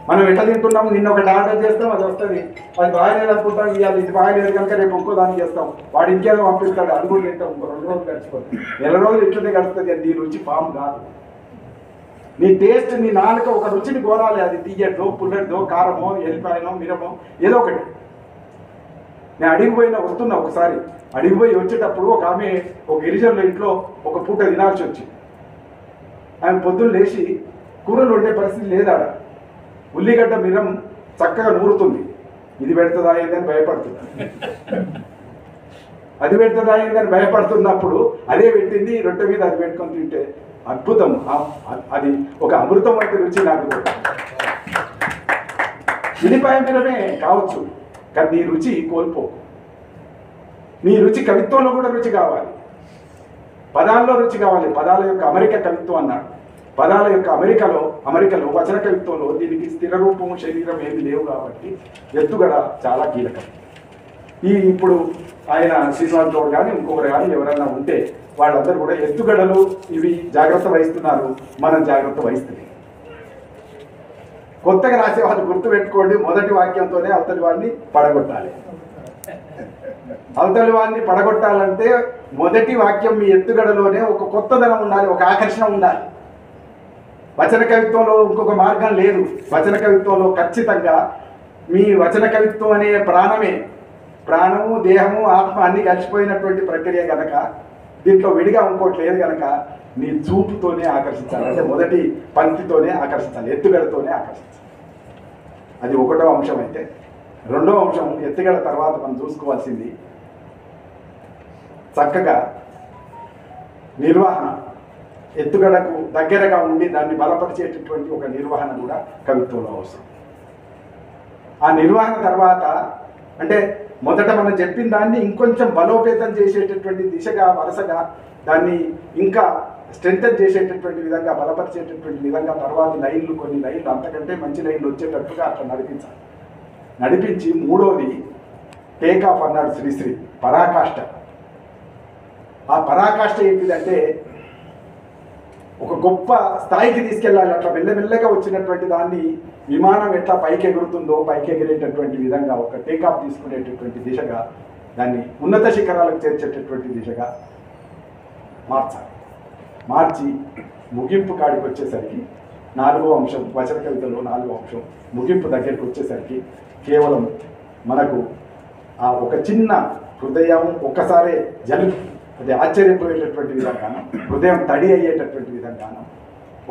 మనం ఎట్లా తింటున్నాం, నిన్న ఒకటి ఆర్డర్ చేస్తాం, అది వస్తుంది, అది బాగాలేదు అనుకుంటాం, ఇవాళ ఇది బాగాలేదు కనుక రేపు ఇంకో దాన్ని చేస్తాం, వాడు ఇంకేదో పంపిస్తాడు, అది కూడా తింటాం, ఇంకో 2 రోజులు గడిచిపోతుంది, నెల రోజులు ఇట్లనే గడుస్తుంది. అది నీ రుచి ఫామ్ కాదు. నీ టేస్ట్, నీ నాలుక ఒక రుచిని కోరాలి. అది తీయటో, పుల్లటిదో, కారమో, ఎల్లిపాయనో, మిరమో, ఏదో ఒకటి. నేను అడిగిపోయినా వస్తున్నా, ఒకసారి అడిగిపోయి వచ్చేటప్పుడు ఒక ఆమె ఒక గిరిజనుల ఇంట్లో ఒక పూట తినాల్సి వచ్చింది. ఆమె పొద్దున్న లేచి కూరలు వండే పరిస్థితి లేదాడ. ఉల్లిగడ్డ మిరం చక్కగా నూరుతుంది. ఇది పెడుతుందా ఏందని భయపడుతుంది, అది పెడుతుందా ఏందని భయపడుతున్నప్పుడు అదే పెట్టింది, రొట్టె మీద అది పెట్టుకొని తింటే అద్భుతం. అది ఒక అమృతం వంటి రుచి నాకు. ఉల్లిపాయ మిరమే కావచ్చు, కానీ నీ రుచి కోల్పో. నీ రుచి కవిత్వంలో కూడా రుచి కావాలి, పదాల్లో రుచి కావాలి. పదాల యొక్క అమెరికా కవిత్వం అన్నాడు. పదాల యొక్క అమెరికలో వచన కవిత్వంలో దీనికి స్థిర రూపం, శరీరం ఏమి లేవు కాబట్టి ఎత్తుగడ చాలా కీలకం. ఇప్పుడు ఆయన శ్రీనివాస్ గౌడ్ కానీ ఇంకొకరు కానీ ఎవరైనా ఉంటే వాళ్ళందరూ కూడా ఎత్తుగడలు ఇవి జాగ్రత్త వహిస్తున్నారు, మనం జాగ్రత్త వహిస్తుంది. కొత్తగా రాసే వాళ్ళు గుర్తుపెట్టుకోండి, మొదటి వాక్యంతోనే అవతలి వాడిని పడగొట్టాలి. అవతలి వాడిని పడగొట్టాలంటే మొదటి వాక్యం మీ ఎత్తుగడలోనే ఒక కొత్తదనం ఉండాలి, ఒక ఆకర్షణ ఉండాలి. వచన కవిత్వంలో ఇంకొక మార్గం లేదు. వచన కవిత్వంలో ఖచ్చితంగా మీ వచన కవిత్వం అనే ప్రాణము, దేహము, ఆత్మ అన్ని కలిసిపోయినటువంటి ప్రక్రియ కనుక దీంట్లో విడిగా ఇంకోటి లేదు కనుక నీ చూపుతోనే ఆకర్షించాలి. అంటే మొదటి పంక్తితోనే ఆకర్షించాలి, ఎత్తుగడతోనే ఆకర్షించాలి. అది 1వ అంశం. అయితే 2వ అంశం, ఎత్తుగడ తర్వాత మనం చూసుకోవాల్సింది చక్కగా నిర్వహణ. ఎత్తుగడకు దగ్గరగా ఉండి దాన్ని బలపరిచేటటువంటి ఒక నిర్వహణ కూడా కవిత్వంలో అవసరం. ఆ నిర్వహణ తర్వాత అంటే మొదట మనం చెప్పిన దాన్ని ఇంకొంచెం బలోపేతం చేసేటటువంటి దిశగా, వరుసగా దాన్ని ఇంకా స్ట్రెంథన్ చేసేటటువంటి విధంగా, బలపరిచేటటువంటి విధంగా తర్వాతి లైన్లు, కొన్ని లైన్లు అంతకంటే మంచి లైన్లు వచ్చేటట్టుగా అట్లా నడిపించాలి. నడిపించి 3వది టేక్ ఆఫ్ అన్నాడు శ్రీశ్రీ, పరాకాష్ఠ. ఆ పరాకాష్ఠ ఏంటిదంటే ఒక గొప్ప స్థాయికి తీసుకెళ్ళాలి. అట్లా మెల్లమెల్లగా వచ్చినటువంటి దాన్ని విమానం ఎట్లా పైకి ఎగురుతుందో పైకి ఎగిరేటటువంటి విధంగా ఒక టేకాఫ్ తీసుకునేటటువంటి దిశగా, దాన్ని ఉన్నత శిఖరాలకు చేర్చేటటువంటి దిశగా మార్చాలి. మార్చి ముగింపు కాడికి వచ్చేసరికి 4వ అంశం, వచన కవితలో 4వ అంశం ముగింపు దగ్గరికి వచ్చేసరికి కేవలం మనకు ఆ ఒక చిన్న హృదయం ఒక్కసారే అది ఆశ్చర్యపోయేటటువంటి విధంగాను, హృదయం తడి అయ్యేటటువంటి విధంగాను,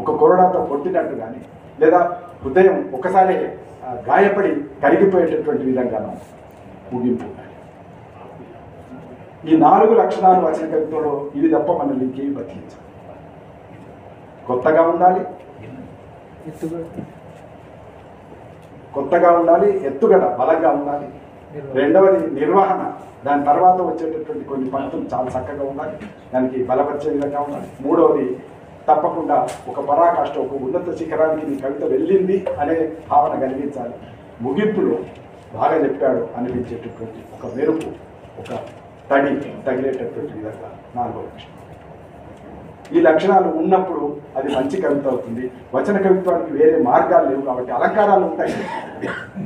ఒక కొరడాతో కొట్టినట్టు కానీ, లేదా హృదయం ఒకసారి గాయపడి కరిగిపోయేటటువంటి విధంగాను ముగింపు ఉండాలి. ఈ 4 లక్షణాలు వచన కవిత్వంలో ఇవి తప్ప మనల్ని ఇంకేమి బతికించాలి. కొత్తగా ఉండాలి, ఎత్తుగడ బలంగా ఉండాలి. 2వది నిర్వహణ, దాని తర్వాత వచ్చేటటువంటి కొన్ని పంక్తులు చాలా చక్కగా ఉండాలి, దానికి బలపరిచే విధంగా ఉండాలి. 3వది తప్పకుండా ఒక పరాకాష్ఠ, ఒక ఉన్నత శిఖరానికి నీ కవిత వెళ్ళింది అనే భావన కలిగించాలి. ముగింపులో బాగా చెప్పాడు అనిపించేటటువంటి ఒక మెరుపు, ఒక తడి తగిలేటటువంటి విధంగా 4వ లక్షణం. ఈ లక్షణాలు ఉన్నప్పుడు అది మంచి కవిత అవుతుంది. వచన కవిత్వానికి వేరే మార్గాలు లేవు కాబట్టి అలంకారాలు ఉంటాయి,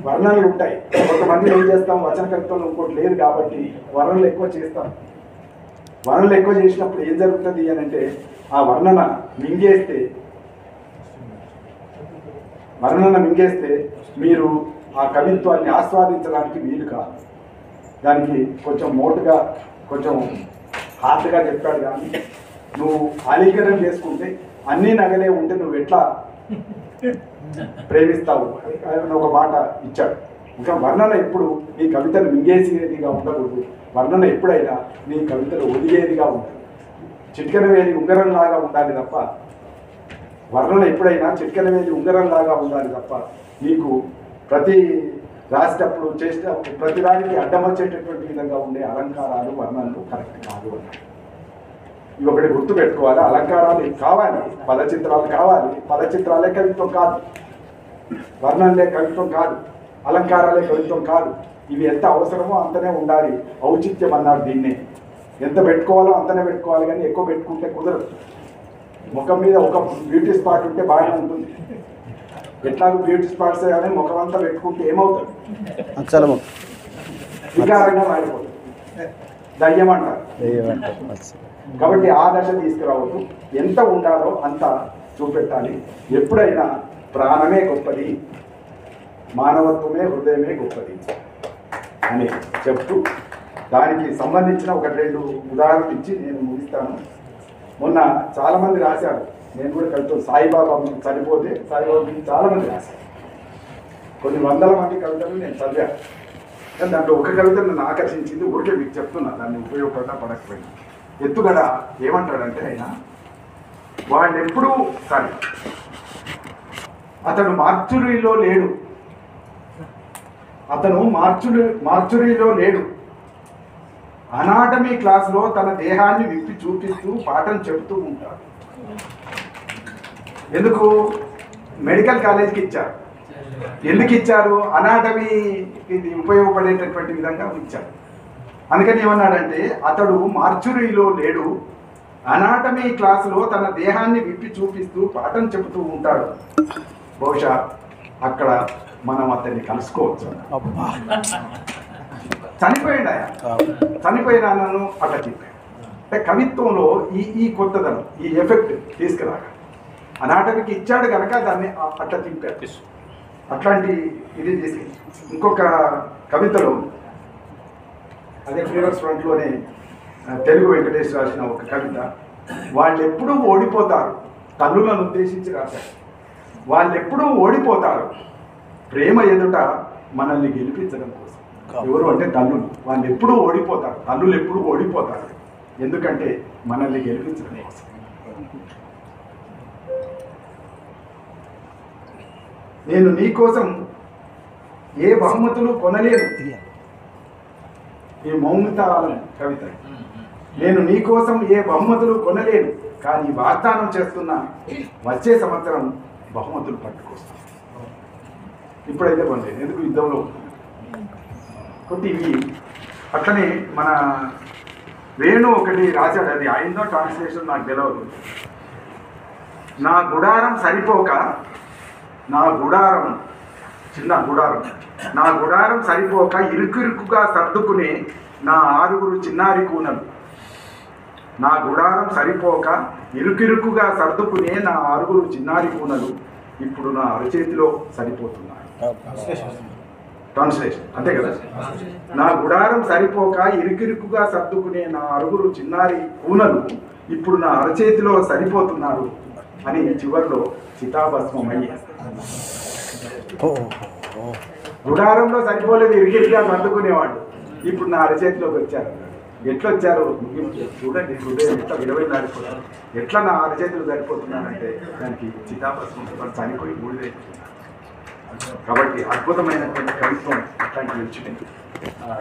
వర్ణనలు ఉంటాయి. కొంతమంది ఏం చేస్తాం, వచన కవిత్వంలో ఇంకోటి లేదు కాబట్టి వర్ణనలు ఎక్కువ చేస్తాం. వర్ణనలు ఎక్కువ చేసినప్పుడు ఏం జరుగుతుంది అని అంటే ఆ వర్ణన మింగేస్తే మీరు ఆ కవిత్వాన్ని ఆస్వాదించడానికి వీలు కాదు. దానికి కొంచెం మోటుగా, కొంచెం హార్డ్గా చెప్పాడు. కానీ నువ్వు ఆలింగనం చేసుకుంటే అన్నీ నగలే ఉంటే నువ్వు ఎట్లా ప్రేమిస్తావు అని ఒక మాట ఇచ్చాడు. ఇంకా వర్ణన ఎప్పుడు నీ కవితను మింగేసేదిగా ఉండకూడదు. వర్ణన ఎప్పుడైనా నీ కవితలు ఒదిగేదిగా ఉంటుంది. చిట్కన వేలి ఉంగరంలాగా ఉండాలి తప్ప, వర్ణన ఎప్పుడైనా చిట్కన వేలి ఉంగరంలాగా ఉండాలి తప్ప నీకు ప్రతి రాసేటప్పుడు చేసేటప్పుడు ప్రతిదానికి అడ్డం వచ్చేటటువంటి విధంగా ఉండే అలంకారాలు, వర్ణనలు కరెక్ట్ కాదు అన్నాడు. ఇవి ఒకటి గుర్తు పెట్టుకోవాలి. అలంకారాలు కావాలి, పదచిత్రాలు కావాలి. పదచిత్రాలే కవిత్వం కాదు, వర్ణనలే కవిత్వం కాదు, అలంకారాలే కవిత్వం కాదు. ఇవి ఎంత అవసరమో అంతనే ఉండాలి. ఔచిత్యం అన్నారు దీన్నే. ఎంత పెట్టుకోవాలో అంతనే పెట్టుకోవాలి, కానీ ఎక్కువ పెట్టుకుంటే కుదరదు. ముఖం మీద ఒక బ్యూటీ స్పాట్ ఉంటే బాగానే ఉంటుంది. ఎట్లాగో బ్యూటీ స్పాట్స్ కానీ ముఖం అంతా పెట్టుకుంటే ఏమవుతుంది? వికారంగా మారిపోతుంది, దయ్యం అంటారు. కాబట్టి ఆ దశ తీసుకురావద్దు. ఎంత ఉండాలో అంత చూపెట్టాలి. ఎప్పుడైనా ప్రాణమే గొప్పది, మానవత్వమే హృదయమే గొప్పది అని చెప్తూ దానికి సంబంధించిన ఒక 2 ఉదాహరణలు ఇచ్చి నేను ముగిస్తాను. మొన్న చాలామంది రాశారు, నేను కూడా కవితలు సాయిబాబా చనిపోతే సాయిబాబా గురించి చాలామంది రాశారు. కొన్ని వందల మంది కవితలు నేను చదివాను. కానీ దాంట్లో ఒక కవిత నన్ను ఆకర్షించింది. ఊరికే మీకు చెప్తున్నా, దాన్ని ఉపయోగపడినా పడకపోయినా. ఎత్తుగడ ఏమంటాడంటే ఆయన, వాళ్ళెప్పుడూ సరే అతడు మార్చురీలో లేడు, అతను మార్చురీలో లేడు. అనాటమీ క్లాస్లో తన దేహాన్ని విప్పి చూపిస్తూ పాఠం చెబుతూ ఉంటాడు. ఎందుకు? మెడికల్ కాలేజ్కి ఇచ్చారు. ఎందుకు ఇచ్చారు? అనాటమీ ఇది ఉపయోగపడేటటువంటి విధంగా ఇచ్చారు. అందుకని ఏమన్నాడంటే, అతడు మార్చురీలో లేడు, అనాటమీ క్లాసులో తన దేహాన్ని విప్పి చూపిస్తూ పాఠం చెబుతూ ఉంటాడు. బహుశా అక్కడ మనం అతన్ని కలుసుకోవచ్చు. చనిపోయాడు ఆయన, చనిపోయినా నన్ను అట్లా చెప్పాడు. అంటే కవిత్వంలో ఈ కొత్తదనం, ఈ ఎఫెక్ట్ తీసుకురాక అనాటమీకి ఇచ్చాడు కనుక దాన్ని అట్లా తింపాడు. అట్లాంటి ఇది చేసి ఇంకొక కవితలో, అదే ఫ్రీడమ్స్ ఫ్రంట్లోనే తెలుగు వెంకటేష్ రాసిన ఒక కవిత, వాళ్ళెప్పుడూ ఓడిపోతారు, తల్లులను ఉద్దేశించి రాశారు. వాళ్ళెప్పుడూ ఓడిపోతారు ప్రేమ ఎదుట మనల్ని గెలిపించడం కోసం. ఎవరు అంటే తల్లులు. వాళ్ళు ఎప్పుడూ ఓడిపోతారు, తల్లులు ఎప్పుడూ ఓడిపోతారు, ఎందుకంటే మనల్ని గెలిపించడం కోసం. నేను నీ కోసం ఏ బహుమతులు కొనలేను. ఈ మౌనతాళం కవిత. నేను నీ కోసం ఏ బహుమతులు కొనలేను, కానీ వాగ్దానం చేస్తున్నా వచ్చే సంవత్సరం బహుమతులు పట్టుకొస్తాను. ఇప్పుడైతే కొనలేదు, ఎందుకు యుద్ధంలో. కాబట్టి ఇవి అట్లనే మన వేణు ఒకటి రాశాడు, అది అయిందో ట్రాన్స్లేషన్ నాకు తెలియదు. నా గుడారం సరిపోక, నా గుడారం చిన్న గుడారం, నా గుడారం సరిపోక ఇరుకుగా సర్దుకునే నా 6 చిన్నారి కూనలు. నా గుడారం సరిపోక ఇరుకుగా సర్దుకునే నా 6 చిన్నారి కూనలు ఇప్పుడు నా అరచేతిలో సరిపోతున్నాయి. ట్రాన్స్లేషన్ అంతే కదా. నా గుడారం సరిపోక ఇరుకుగా సర్దుకునే నా 6 చిన్నారి కూనలు ఇప్పుడు నా అరచేతిలో సరిపోతున్నారు అని చివరిలో చితాభస్మమయ్యి. గుడారంలో సరిపోలేదు, ఇరిగిరిగా సర్దుకునేవాళ్ళు, ఇప్పుడు నా అరచేతిలోకి వచ్చారు. ఎట్లా వచ్చారు చూడండి, హృదయం ఎట్లా విలువైనాడిపోతారు. ఎట్లా నా అరచేతులు సరిపోతున్నానంటే దానికి చితాభస్మం చనిపోయి బూడిదైపోతున్నారు. కాబట్టి అద్భుతమైనటువంటి కవిత్వం అట్లాంటివి వచ్చినాయి.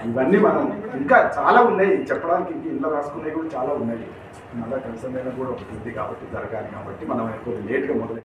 ఇవన్నీ మనం ఇంకా చాలా ఉన్నాయి చెప్పడానికి, ఇంక ఇంట్లో రాసుకునేవి కూడా చాలా ఉన్నాయి. మళ్ళీ కవిసంలో కూడా ఒకటి ఉంది కాబట్టి జరగాలి. కాబట్టి మనం కొద్దిగా లేట్గా మొదలై